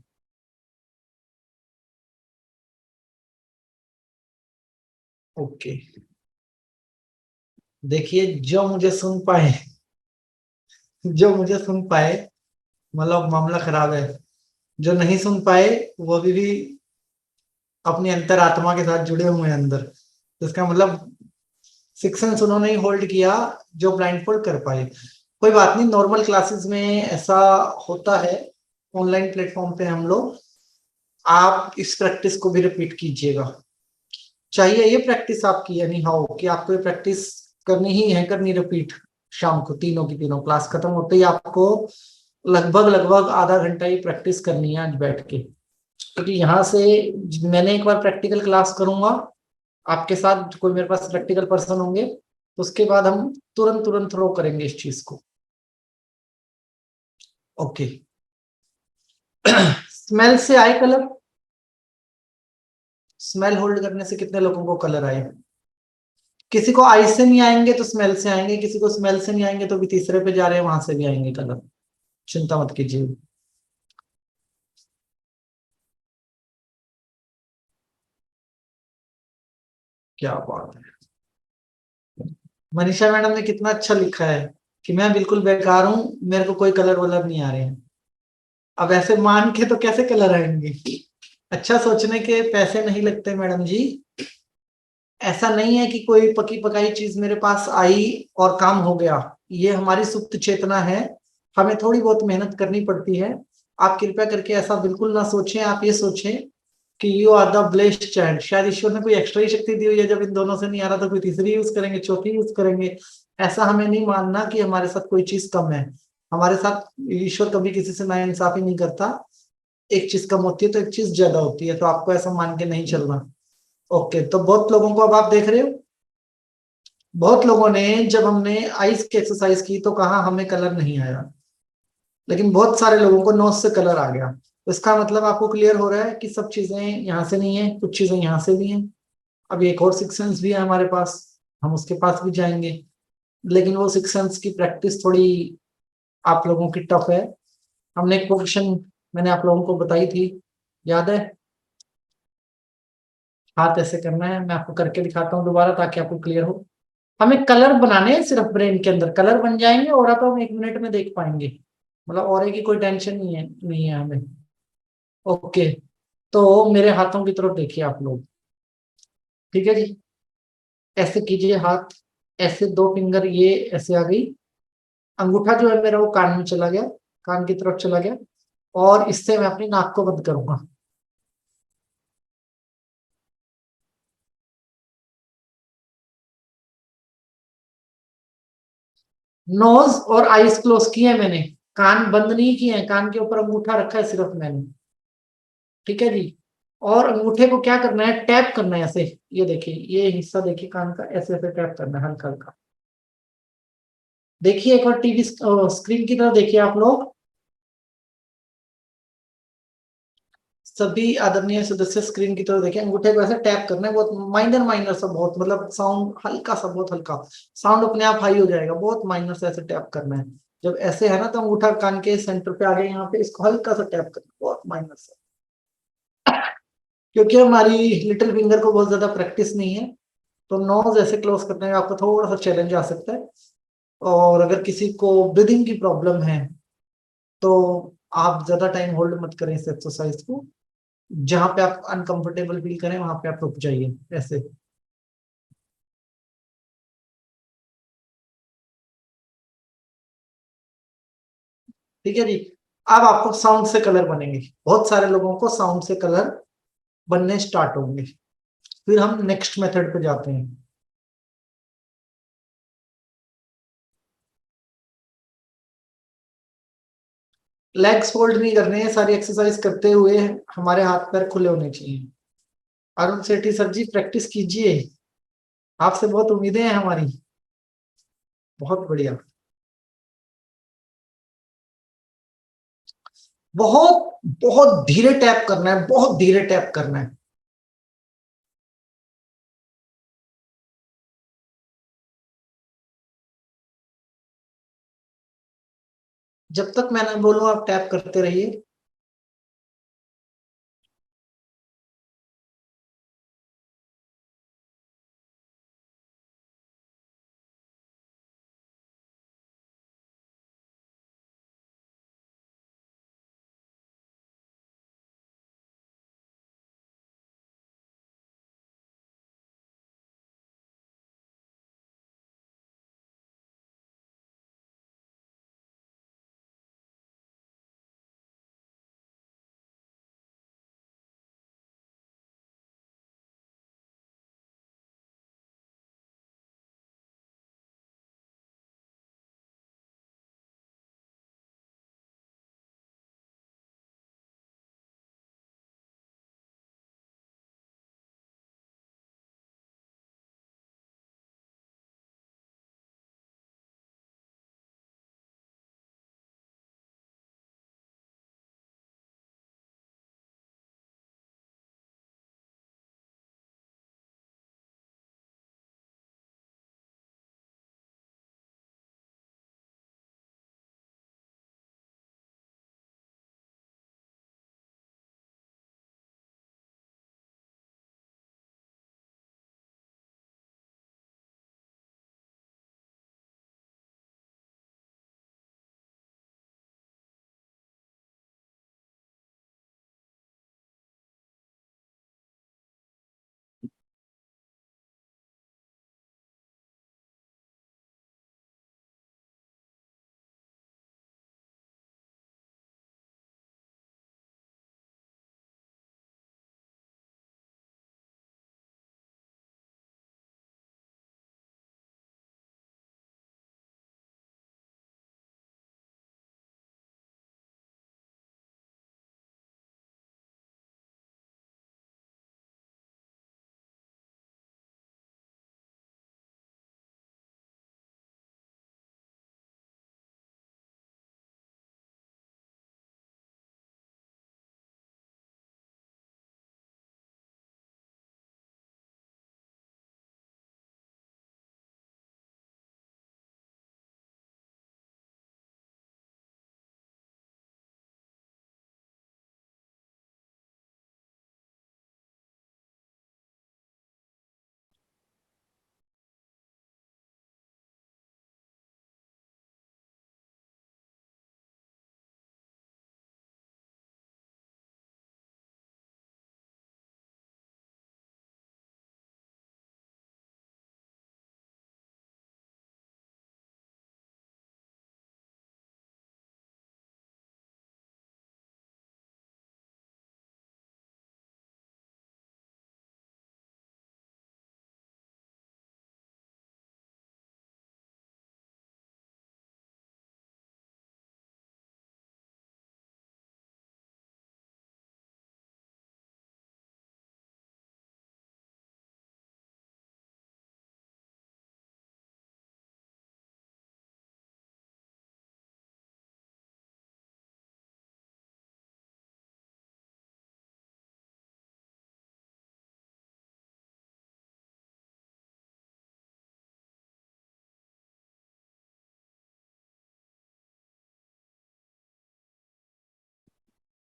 ओके, देखिए जो मुझे सुन पाए, जो मुझे सुन पाए मतलब मामला खराब है, जो नहीं सुन पाए वो भी अपनी अंतरात्मा के साथ जुड़े हुए हैं अंदर, तो इसका मतलब सिक्स सेंस उन्होंने ही होल्ड किया जो ब्लाइंड फोल्ड कर पाए। कोई बात नहीं, नॉर्मल क्लासेस में ऐसा होता है, ऑनलाइन प्लेटफॉर्म पे हम लोग, आप इस प्रैक्टिस को भी रिपीट कीजिएगा। चाहिए ये प्रैक्टिस आपकी, यानी हाउ कि आपको ये प्रैक्टिस करनी ही है, करनी रिपीट। शाम को तीनों की तीनों क्लास खत्म होते ही आपको लगभग लगभग आधा घंटा ही प्रैक्टिस करनी है आज बैठ के, क्योंकि यहाँ से मैंने एक बार प्रैक्टिकल क्लास करूंगा आपके साथ, कोई मेरे पास प्रैक्टिकल पर्सन होंगे, तो उसके बाद हम तुरंत तुरंत थ्रो करेंगे इस चीज को। ओके। स्मेल से आए कलर? स्मेल होल्ड करने से कितने लोगों को कलर आए? किसी को आई से नहीं आएंगे तो स्मेल से आएंगे, किसी को स्मेल से नहीं आएंगे तो भी तीसरे पे जा रहे हैं, वहां से भी आएंगे कलर, चिंता मत कीजिए। क्या बात है, मनीषा मैडम ने कितना अच्छा लिखा है कि मैं बिल्कुल बेकार हूं, मेरे को कोई कलर वलर नहीं आ रहे हैं। अब ऐसे मान के तो कैसे कलर आएंगे? अच्छा सोचने के पैसे नहीं लगते मैडम जी। ऐसा नहीं है कि कोई पकी पकाई चीज मेरे पास आई और काम हो गया, ये हमारी सुप्त चेतना है, हमें थोड़ी बहुत मेहनत करनी पड़ती है। आप कृपया करके ऐसा बिल्कुल ना सोचें, आप ये सोचें कि you are the blessed child, शायद ईश्वर ने कोई एक्स्ट्रा ही शक्ति दी हुई है, जब इन दोनों से नहीं आ रहा तो कोई तीसरी यूज करेंगे, चौथी यूज करेंगे। ऐसा हमें नहीं मानना कि हमारे साथ कोई चीज कम है, हमारे साथ ईश्वर कभी किसी से नाइंसाफी नहीं करता। एक चीज कम होती है तो एक चीज ज्यादा होती है, तो आपको ऐसा मान के नहीं चलना। ओके, तो बहुत लोगों को अब आप देख रहे हो, बहुत लोगों ने जब हमने आइस की एक्सरसाइज की तो कहा हमें कलर नहीं आया, लेकिन बहुत सारे लोगों को नोज से कलर आ गया। तो इसका मतलब आपको क्लियर हो रहा है कि सब चीजें यहाँ से नहीं है, कुछ चीजें यहाँ से भी हैं। अब एक और सिक्स सेंस भी है हमारे पास, हम उसके पास भी जाएंगे, लेकिन वो सिक्स सेंस की प्रैक्टिस थोड़ी आप लोगों की टफ है। हमने एक पोजिशन मैंने आप लोगों को बताई थी, याद है? हाथ ऐसे करना है, मैं आपको करके दिखाता हूँ दोबारा ताकि आपको क्लियर हो। हमें कलर बनाने हैं सिर्फ, ब्रेन के अंदर कलर बन जाएंगे और तो हम 1 मिनट में देख पाएंगे, मतलब और की कोई टेंशन नहीं है हमें। ओके, तो मेरे हाथों की तरफ देखिए आप लोग, ठीक है जी? ऐसे कीजिए हाथ, ऐसे दो फिंगर ये ऐसे आ गई, अंगूठा जो है मेरा वो कान में चला गया, कान की तरफ चला गया, और इससे मैं अपनी नाक को बंद करूंगा। नोज और आईज क्लोज किए हैं मैंने, कान बंद नहीं किए हैं, कान के ऊपर अंगूठा रखा है सिर्फ मैंने, ठीक है जी? और अंगूठे को क्या करना है, टैप करना है ऐसे, ये देखिए ये हिस्सा देखिए कान का, ऐसे ऐसे टैप करना है हल्का हल्का। देखिए एक बार टीवी स्क्रीन की तरफ देखिए आप लोग, सभी आदरणीय सदस्य स्क्रीन की तरफ देखिए, अंगूठे को ऐसे टैप करना है, बहुत माइनर माइनर सा, बहुत मतलब साउंड हल्का सा, बहुत हल्का साउंड, अपने आप हाई हो जाएगा, बहुत माइनर से ऐसे टैप करना है। जब ऐसे है ना तो अंगूठा कान के सेंटर पे आ गया, यहाँ पे इसको हल्का सा टैप करना है, बहुत माइनर से, क्योंकि हमारी लिटिल फिंगर को बहुत ज्यादा प्रैक्टिस नहीं है, तो नोज ऐसे क्लोज करने में आपको थोड़ा सा चैलेंज आ सकता है। और अगर किसी को ब्रीदिंग की प्रॉब्लम है तो आप ज्यादा टाइम होल्ड मत करें इस एक्सरसाइज को, जहां पे आप अनकंफर्टेबल फील करें वहां पे आप रुक जाइए ऐसे। ठीक है जी? अब आपको साउंड से कलर बनेंगे, बहुत सारे लोगों को साउंड से कलर बनने स्टार्ट होंगे। फिर हम नेक्स्ट मेथड पे जाते हैं। लेग्स फोल्ड नहीं करने हैं, सारी एक्सरसाइज करते हुए हमारे हाथ पैर खुले होने चाहिए। अरुण सेठी सर जी प्रैक्टिस कीजिए, आपसे बहुत उम्मीदें हैं हमारी। बहुत बढ़िया। बहुत बहुत धीरे टैप करना है, बहुत धीरे टैप करना है। जब तक मैं ना बोलूं आप टैप करते रहिए।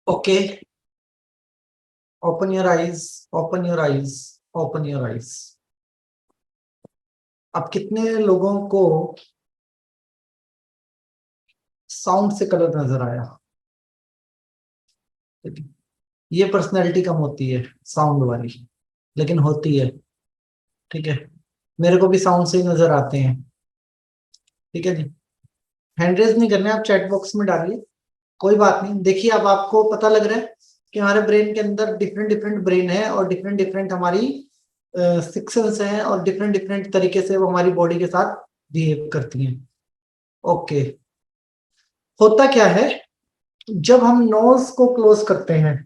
Okay, open your eyes, open your eyes, open your eyes. अब कितने लोगों को साउंड से कलर नजर आया? ठीक है। ये पर्सनैलिटी कम होती है साउंड वाली, लेकिन होती है। ठीक है, मेरे को भी साउंड से ही नजर आते हैं। ठीक है जी, हैंड रेज नहीं करने, आप चैट बॉक्स में डालिए, कोई बात नहीं। देखिए अब आपको पता लग रहा है कि हमारे ब्रेन के अंदर डिफरेंट डिफरेंट ब्रेन है, और डिफरेंट डिफरेंट हमारी सेक्शंस हैं, और डिफरेंट डिफरेंट तरीके से वो हमारी बॉडी के साथ बिहेव करती हैं। ओके, होता क्या है जब हम नोज को क्लोज करते हैं?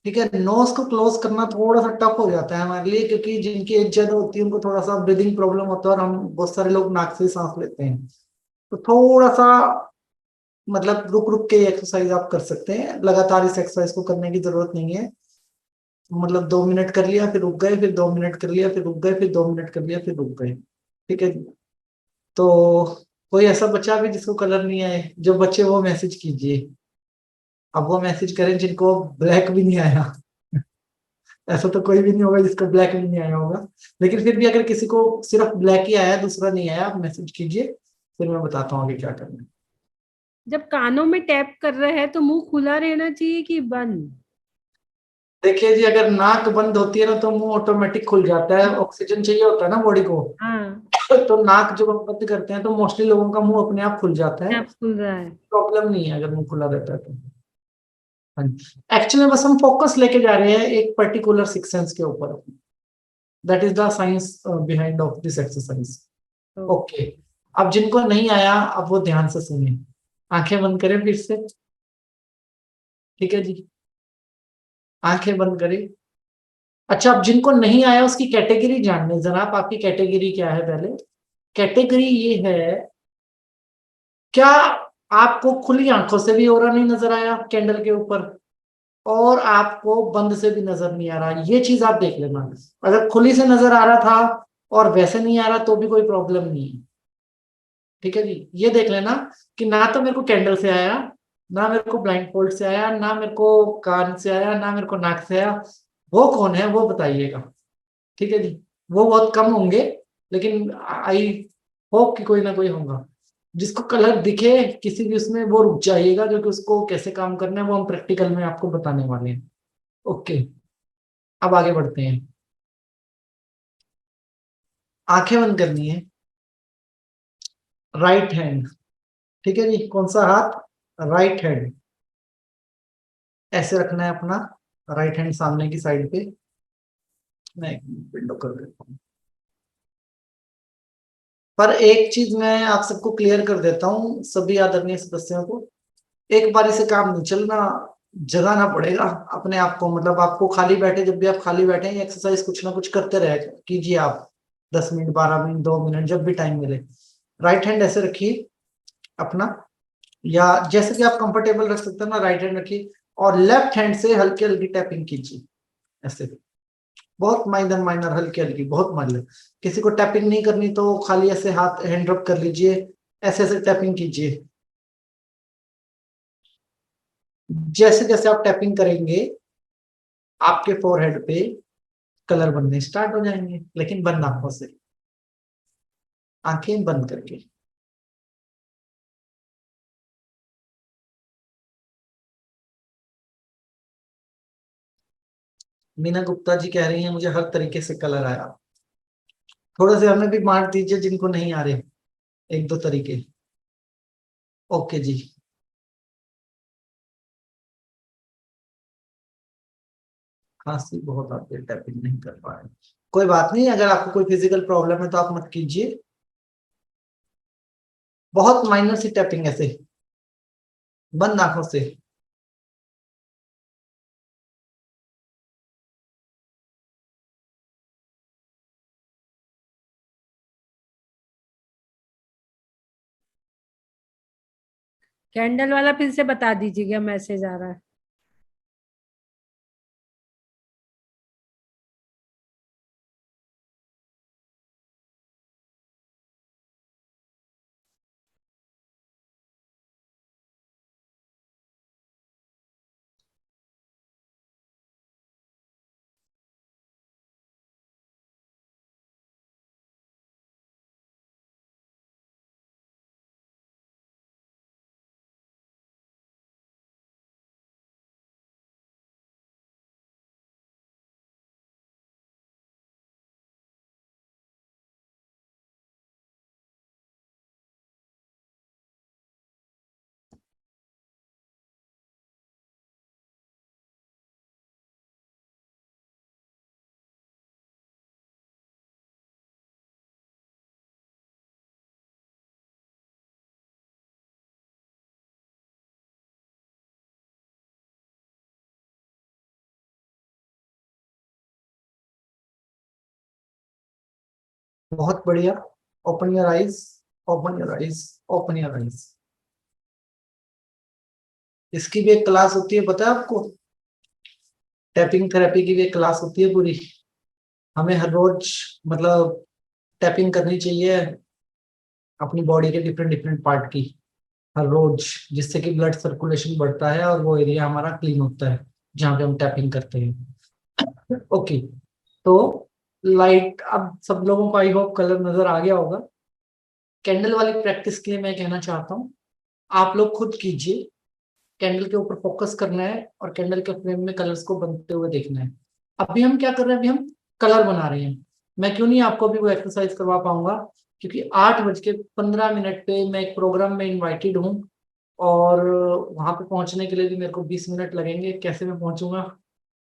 ठीक है, नोज को क्लोज करना थोड़ा सा टफ हो जाता है हमारे लिए, क्योंकि जिनकी एज ज्यादा होती है उनको थोड़ा सा ब्रीदिंग प्रॉब्लम होता है, और हम बहुत सारे लोग नाक से सांस लेते हैं, तो थोड़ा सा मतलब रुक रुक के एक्सरसाइज आप कर सकते हैं, लगातार इस एक्सरसाइज को करने की जरूरत नहीं है। मतलब 2 मिनट कर लिया फिर रुक गए, फिर 2 मिनट कर लिया फिर रुक गए, फिर 2 मिनट कर लिया फिर रुक गए। ठीक है। तो कोई ऐसा बच्चा भी जिसको कलर नहीं आए, जो बच्चे वो मैसेज कीजिए। अब वो मैसेज करें जिनको ब्लैक भी नहीं आया। ऐसा तो कोई भी नहीं होगा जिसको ब्लैक भी नहीं आया होगा, लेकिन फिर भी अगर किसी को सिर्फ ब्लैक ही आया, दूसरा नहीं आया, आप मैसेज कीजिए, फिर मैं बताता हूँ आगे क्या करना है। जब कानों में टैप कर रहे हैं तो मुंह खुला रहना चाहिए कि बंद? देखिए जी, अगर नाक बंद होती है ना तो मुंह ऑटोमेटिक खुल जाता है, ऑक्सीजन चाहिए होता है ना बॉडी को। हाँ, तो नाक जब हम बंद करते हैं तो मोस्टली लोगों का मुंह अपने आप खुल जाता है। टैप खुल रहा है। प्रॉब्लम नहीं है अगर मुंह खुला रहता है तो। हाँ जी, एक्चुअली बस हम फोकस लेके जा रहे हैं एक पर्टिकुलर सेक्शंस के ऊपर। That is the science behind of this exercise. तो ओके। अब जिनको नहीं आया अब वो ध्यान से सुनिए, आंखें बंद करें फिर से। ठीक है जी, आंखें बंद करें। अच्छा, अब जिनको नहीं आया उसकी कैटेगरी जानने जरा, आप आपकी कैटेगरी क्या है पहले। कैटेगरी ये है, क्या आपको खुली आंखों से भी ऑरा नहीं नजर आया कैंडल के ऊपर, और आपको बंद से भी नजर नहीं आ रहा, ये चीज आप देख लेना। अगर खुली से नजर आ रहा था और वैसे नहीं आ रहा तो भी कोई प्रॉब्लम नहीं है। ठीक है जी, ये देख लेना कि ना तो मेरे को कैंडल से आया, ना मेरे को ब्लाइंड फोल्ड से आया, ना मेरे को कान से आया, ना मेरे को नाक से आया। वो कौन है वो बताइएगा। ठीक है जी, वो बहुत कम होंगे, लेकिन आई होप कि कोई ना कोई होगा। जिसको कलर दिखे किसी भी उसमें वो रुक जाइएगा, क्योंकि उसको कैसे काम करना है वो हम प्रैक्टिकल में आपको बताने वाले हैं। ओके, अब आगे बढ़ते हैं। आंखें बंद करनी है। Right hand. ठीक है जी, कौन सा हाथ? Right hand. ऐसे रखना है अपना राइट हैंड सामने की साइड पे। मैं एक विंडो कर देता हूँ। पर एक चीज मैं आप सबको क्लियर कर देता हूँ, सभी आदरणीय सदस्यों को, एक बारी से काम नहीं चलना, जगाना पड़ेगा अपने आप को। मतलब आपको खाली बैठे, जब भी आप खाली बैठे ये एक्सरसाइज कुछ ना कुछ करते रहे कीजिए आप। 10 मिनट, 12 मिनट, 2 मिनट, जब भी टाइम मिले। राइट हैंड ऐसे रखिए अपना, या जैसे कि आप कंफर्टेबल रख सकते हो ना, राइट हैंड रखिए और लेफ्ट हैंड से हल्की हल्की टैपिंग कीजिए ऐसे। बहुत माइनर माइनर, हल्की हल्की, बहुत माइनर। किसी को टैपिंग नहीं करनी तो खाली ऐसे हाथ हैंड रब कर लीजिए, ऐसे ऐसे टैपिंग कीजिए। जैसे जैसे आप टैपिंग करेंगे आपके फोरहेड पे कलर बनने स्टार्ट हो जाएंगे, लेकिन बंद आंखों से, आंखें बंद करके। मीना गुप्ता जी कह रही हैं मुझे हर तरीके से कलर आया। थोड़ा से हमें भी मार्क दीजिए जिनको नहीं आ रहे, एक दो तरीके। ओके जी। खांसी बहुत आती है, टैपिंग नहीं कर पा रहे, कोई बात नहीं, अगर आपको कोई फिजिकल प्रॉब्लम है तो आप मत कीजिए। बहुत माइनर सी टैपिंग ऐसे बंद आंखों से। कैंडल वाला फिर से बता दीजिएगा, मैसेज आ रहा है। बहुत बढ़िया। Open your eyes, open your eyes, open your eyes. इसकी भी एक क्लास होती है, पता है आपको? टैपिंग थेरेपी की भी एक क्लास होती है पूरी। हमें हर रोज मतलब टैपिंग करनी चाहिए अपनी बॉडी के डिफरेंट डिफरेंट पार्ट की, हर रोज, जिससे कि ब्लड सर्कुलेशन बढ़ता है और वो एरिया हमारा क्लीन होता है जहाँ पे हम टैपिंग करते हैं। ओके, तो लाइट, अब सब लोगों को आई होप कलर नजर आ गया होगा। कैंडल वाली प्रैक्टिस के लिए मैं कहना चाहता हूँ, आप लोग खुद कीजिए। कैंडल के ऊपर फोकस करना है और कैंडल के फ्लेम में कलर्स को बनते हुए देखना है। अभी हम क्या कर रहे हैं? अभी हम कलर बना रहे हैं। मैं क्यों नहीं आपको अभी वो एक्सरसाइज करवा पाऊंगा, क्योंकि 8:15 पे मैं एक प्रोग्राम में इनवाइटेड हूँ और वहां पे पहुंचने के लिए भी मेरे को 20 मिनट लगेंगे। कैसे मैं पहुंचूंगा?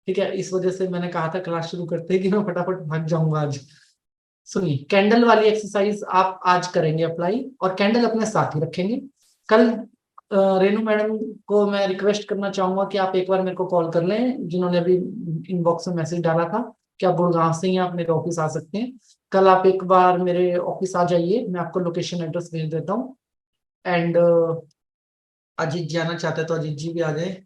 ठीक है, इस वजह से मैंने कहा था क्लास शुरू करते ही कि मैं फटाफट भाग जाऊंगा आज। सुनिए, कैंडल वाली एक्सरसाइज आप आज करेंगे अप्लाई, और कैंडल अपने साथ ही रखेंगे। कल रेनू मैडम को मैं रिक्वेस्ट करना चाहूंगा कि आप एक बार मेरे को कॉल कर लें, जिन्होंने अभी इनबॉक्स में मैसेज डाला था कि आप गुड़गांव से ही आप मेरे ऑफिस आ सकते हैं। कल आप एक बार मेरे ऑफिस आ जाइए, मैं आपको लोकेशन एड्रेस भेज देता हूँ। एंड अजीत जी आना चाहते हैं तो अजीत जी भी आ जाए।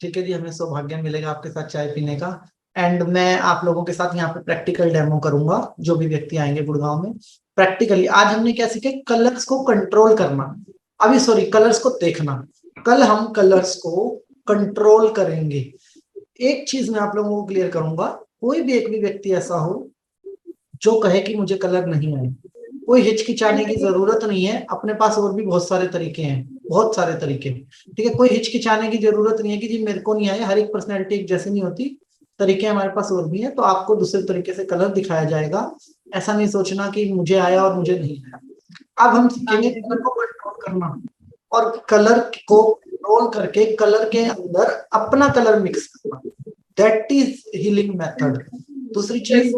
ठीक है जी, हमें सौभाग्य मिलेगा आपके साथ चाय पीने का। एंड मैं आप लोगों के साथ यहाँ पे प्रैक्टिकल डेमो करूंगा, जो भी व्यक्ति आएंगे गुड़गांव में। प्रैक्टिकली आज हमने क्या सीखे? कलर्स को कंट्रोल करना। अभी सॉरी, कलर्स को देखना। कल हम कलर्स को कंट्रोल करेंगे। एक चीज मैं आप लोगों को क्लियर करूंगा, कोई भी एक भी व्यक्ति ऐसा हो जो कहे कि मुझे कलर नहीं आए, कोई हिचकिचाने की जरूरत नहीं है। अपने पास और भी बहुत सारे तरीके हैं, बहुत सारे तरीके। ठीक है, कोई हिचकिचाने की जरूरत नहीं है कि जी मेरे को नहीं आया। हर एक पर्सनैलिटी एक जैसी नहीं होती, तरीके हमारे पास और भी हैं, तो आपको दूसरे तरीके से कलर दिखाया जाएगा। ऐसा नहीं सोचना कि मुझे आया और मुझे नहीं आया। अब हम सीखेंगे कलर को कंट्रोल करना, और कलर को कंट्रोल करके कलर के अंदर अपना कलर मिक्स करना। That is healing method. दूसरी चीज,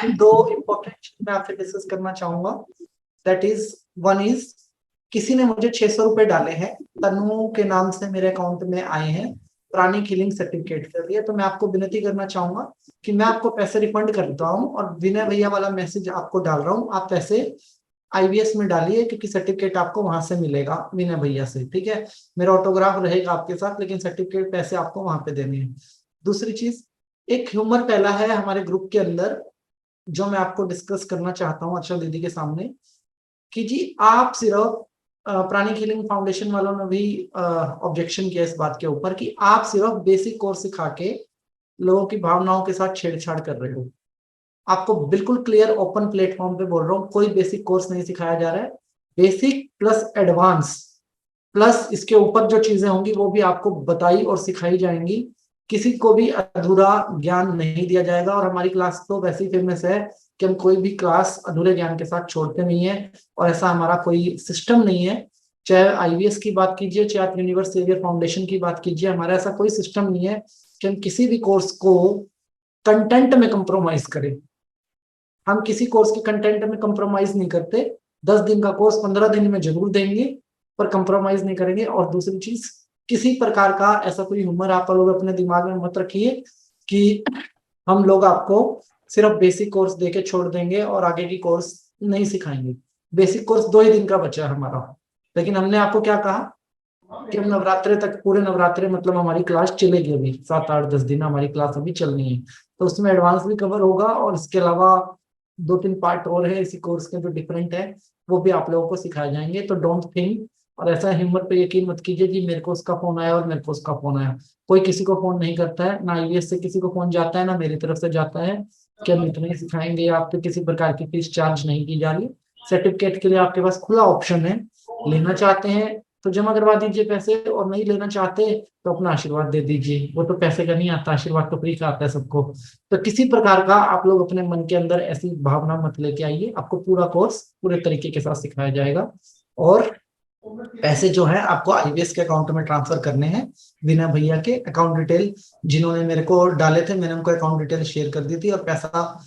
दो इंपॉर्टेंट चीज मैं आपसे डिस्कस करना चाहूंगा। दैट इज, वन इज, किसी ने मुझे 600 रुपए डाले हैं, तनु के नाम से मेरे अकाउंट में आए हैं प्राणिक हीलिंग सर्टिफिकेट के लिए। तो मैं आपको विनती करना चाहूंगा कि मैं आपको पैसे रिफंड करता हूँ, और विनय भैया वाला मैसेज आपको डाल रहा हूँ। आप पैसे आईवीएस में डालिए, क्योंकि सर्टिफिकेट आपको वहां से मिलेगा विनय भैया से। ठीक है, मेरा ऑटोग्राफ रहेगा आपके साथ, लेकिन सर्टिफिकेट पैसे आपको वहां पे देने हैं। दूसरी चीज, एक ह्यूमर फैला है हमारे ग्रुप के अंदर, जो मैं आपको डिस्कस करना चाहता हूँ अच्छा दीदी के सामने, कि जी आप सिर्फ प्राणिक हीलिंग फाउंडेशन वालों ने भी ऑब्जेक्शन किया इस बात के ऊपर कि आप सिर्फ बेसिक कोर्स सिखा के लोगों की भावनाओं के साथ छेड़छाड़ कर रहे हो। आपको बिल्कुल क्लियर ओपन प्लेटफॉर्म पे बोल रहा हूँ, कोई बेसिक कोर्स नहीं सिखाया जा रहा है। बेसिक प्लस एडवांस प्लस इसके ऊपर जो चीजें होंगी वो भी आपको बताई और सिखाई जाएंगी। किसी को भी अधूरा ज्ञान नहीं दिया जाएगा, और हमारी क्लास तो वैसे ही फेमस है कि हम कोई भी क्लास अधूरे ज्ञान के साथ छोड़ते नहीं है, और ऐसा हमारा कोई सिस्टम नहीं है। चाहे आईवीएस की बात कीजिए, चाहे आप यूनिवर्स सेवियर फाउंडेशन की बात कीजिए, हमारा ऐसा कोई सिस्टम नहीं है कि हम किसी भी कोर्स को कंटेंट में कंप्रोमाइज करें। हम किसी कोर्स के कंटेंट में कंप्रोमाइज नहीं करते। 10 दिन का कोर्स 15 दिन में जरूर देंगे, पर कंप्रोमाइज नहीं करेंगे। और दूसरी चीज, किसी प्रकार का ऐसा कोई ह्यूमर आप लोग अपने दिमाग में मत रखिए कि हम लोग आपको सिर्फ बेसिक कोर्स देके छोड़ देंगे और आगे की कोर्स नहीं सिखाएंगे। बेसिक कोर्स 2 ही दिन का बचा है हमारा, लेकिन हमने आपको क्या कहा कि हम नवरात्रे तक, पूरे नवरात्रे मतलब हमारी क्लास चलेगी। अभी 7 8 10 दिन हमारी क्लास अभी चलनी है, तो उसमें एडवांस भी कवर होगा, और इसके अलावा 2 3 पार्ट और है इसी कोर्स के जो डिफरेंट है, वो भी आप लोगों को सिखाए जाएंगे। तो डोंट थिंक, और ऐसा हिम्मत पे यकीन मत कीजिए कि मेरे को उसका फोन आया और मेरे को उसका फोन आया। कोई किसी को फोन नहीं करता है, ना आईवीएस से किसी को फोन जाता है, ना मेरी तरफ से जाता है कि हम इतना ही सिखाएंगे। आप पे किसी प्रकार की फीस चार्ज नहीं की जा रही। सर्टिफिकेट के लिए आपके पास खुला ऑप्शन है, लेना चाहते हैं तो जमा करवा दीजिए पैसे, और नहीं लेना चाहते तो अपना आशीर्वाद दे दीजिए। वो तो पैसे का नहीं आता, आशीर्वाद तो फ्री का आता है सबको। तो किसी प्रकार का आप लोग अपने मन के अंदर ऐसी भावना मत लेके आइए, आपको पूरा कोर्स पूरे तरीके के साथ सिखाया जाएगा। और पैसे जो है आपको आईवीएस के अकाउंट में ट्रांसफर करने हैं। विनय भैया के अकाउंट डिटेल जिन्होंने मेरे को डाले थे, मैंने उनको अकाउंट डिटेल शेयर कर दी थी, और पैसा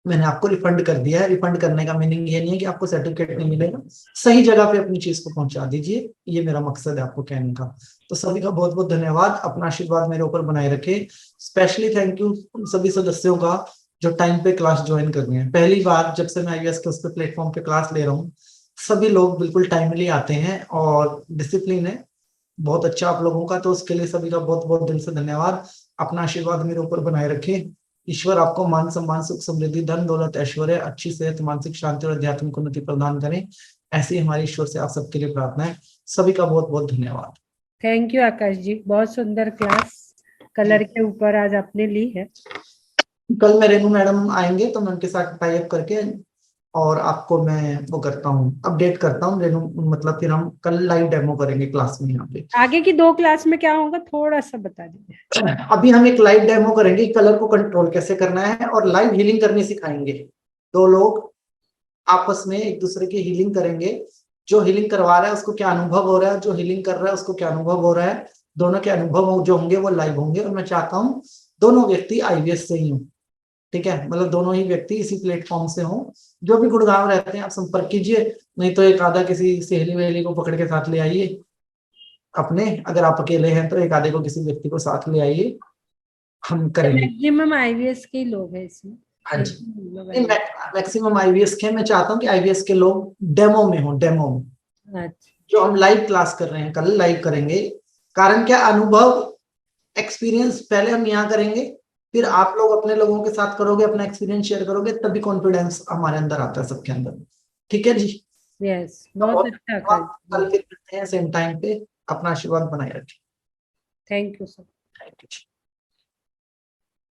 मैंने आपको रिफंड कर दिया है। रिफंड करने का मीनिंग ये नहीं है कि आपको सर्टिफिकेट नहीं मिलेगा, सही जगह पे अपनी चीज को पहुंचा दीजिए, ये मेरा मकसद है आपको कहने का। तो सभी का बहुत बहुत धन्यवाद, अपना आशीर्वाद मेरे ऊपर बनाए रखे। स्पेशली थैंक यू उन सभी सदस्यों का जो टाइम पे क्लास ज्वाइन कर रहे हैं। पहली बार जब से मैं आईवीएस के उस पे प्लेटफॉर्म पे क्लास ले रहा हूँ, सभी लोग बिल्कुल टाइमली आते हैं और डिसिप्लिन है। बहुत अच्छा आप लोगों का, तो उसके लिए सभी का बहुत बहुत दिल से धन्यवाद। अपना आशीर्वाद मेरे ऊपर बनाए रखे। ईश्वर आपको मान सम्मान सुख समृद्धि धन दौलत ऐश्वर्य अच्छी सेहत मानसिक शांति और आध्यात्मिक उन्नति प्रदान करें, ऐसी हमारी ईश्वर से आप सबके लिए प्रार्थना है। सभी का बहुत बहुत धन्यवाद। थैंक यू आकाश जी, बहुत सुंदर क्लास कलर के ऊपर आज आपने ली है। कल मैं रेनू मैडम आएंगे तो मैं उनके साथ टाई अप करके और आपको मैं वो करता हूँ, अपडेट करता हूँ रेनू, मतलब फिर हम कल लाइव डेमो करेंगे क्लास में यहाँ पे। आगे की 2 क्लास में क्या होगा थोड़ा सा बता दीजिए। अभी हम एक लाइव डेमो करेंगे, कलर को कंट्रोल कैसे करना है और लाइव हीलिंग करनी सिखाएंगे। 2 लोग आपस में एक दूसरे की हीलिंग करेंगे। जो हीलिंग करवा रहा है उसको क्या अनुभव हो रहा है, जो हीलिंग कर रहा है उसको क्या अनुभव हो रहा है, दोनों के अनुभव जो होंगे वो लाइव होंगे। और मैं चाहता हूँ दोनों व्यक्ति आईवीएस से ही हों, ठीक है, मतलब दोनों ही व्यक्ति इसी प्लेटफॉर्म से हों। जो भी गुड़गांव रहते हैं आप संपर्क कीजिए, नहीं तो एक आधा किसी सहेली वेली को पकड़ के साथ ले आइए अपने, अगर आप अकेले हैं तो एक आधे को किसी व्यक्ति को साथ ले आइए, हम करेंगे। मैक्सिमम आईवीएस के लोग हैं इसमें। हाँ जी, मैक्सिमम आईवीएस के, मैं चाहता हूँ कि आईवीएस के लोग डेमो में हो, डेमो में। अच्छा, जो हम लाइव क्लास कर रहे हैं कल लाइव करेंगे। कारण क्या, अनुभव एक्सपीरियंस पहले हम यहाँ करेंगे, फिर आप लोग अपने लोगों के साथ करोगे, अपना एक्सपीरियंस शेयर करोगे, तभी कॉन्फिडेंस हमारे अंदर आता है सबके अंदर। ठीक है जी, यस, बहुत अच्छा कल आकाश जी। फिर मिलते हैं सेम टाइम पे। अपना आशीर्वाद बनाए रखें। Thank you sir. Thank you.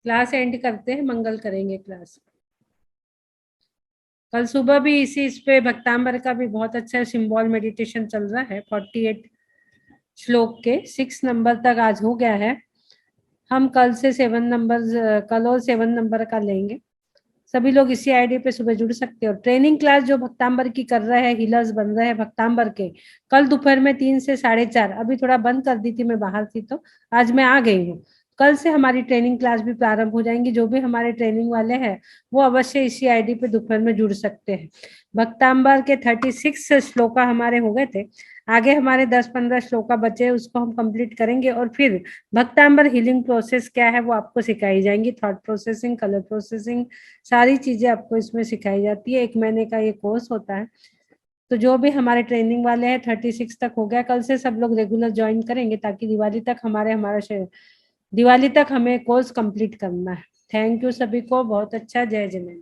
Class and करते हैं, मंगल करेंगे क्लास। कल सुबह भी इस पे भक्तांबर का भी बहुत अच्छा सिंबल मेडिटेशन चल रहा है। 48 श्लोक के 6 नंबर तक आज हो गया है। हम कल से 7 नंबर, कल और 7 नंबर का लेंगे। सभी लोग इसी आईडी पे सुबह जुड़ सकते हो। ट्रेनिंग क्लास जो भक्तांबर की कर रहे हैं, हीलर्स बन रहे हैं भक्तांबर के, कल दोपहर में 3 से 4:30, अभी थोड़ा बंद कर दी थी, मैं बाहर थी तो आज मैं आ गई हूँ। कल से हमारी ट्रेनिंग क्लास भी प्रारंभ हो जाएंगी। जो भी हमारे ट्रेनिंग वाले हैं वो अवश्य इसी आईडी पे दोपहर में जुड़ सकते हैं। भक्तांबर के 36 श्लोका हमारे हो गए थे। आगे हमारे 10-15 श्लोका बचे, उसको हम कंप्लीट करेंगे और फिर भक्तांबर हीलिंग प्रोसेस क्या है वो आपको सिखाई जाएंगी। थॉट प्रोसेसिंग, कलर प्रोसेसिंग, सारी चीजें आपको इसमें सिखाई जाती है। 1 महीने का ये कोर्स होता है। तो जो भी हमारे ट्रेनिंग वाले हैं 36 तक हो गया, कल से सब लोग रेगुलर ज्वाइन करेंगे ताकि दिवाली तक हमें कोर्स कंप्लीट करना है। थैंक यू सभी को, बहुत अच्छा। जय जय।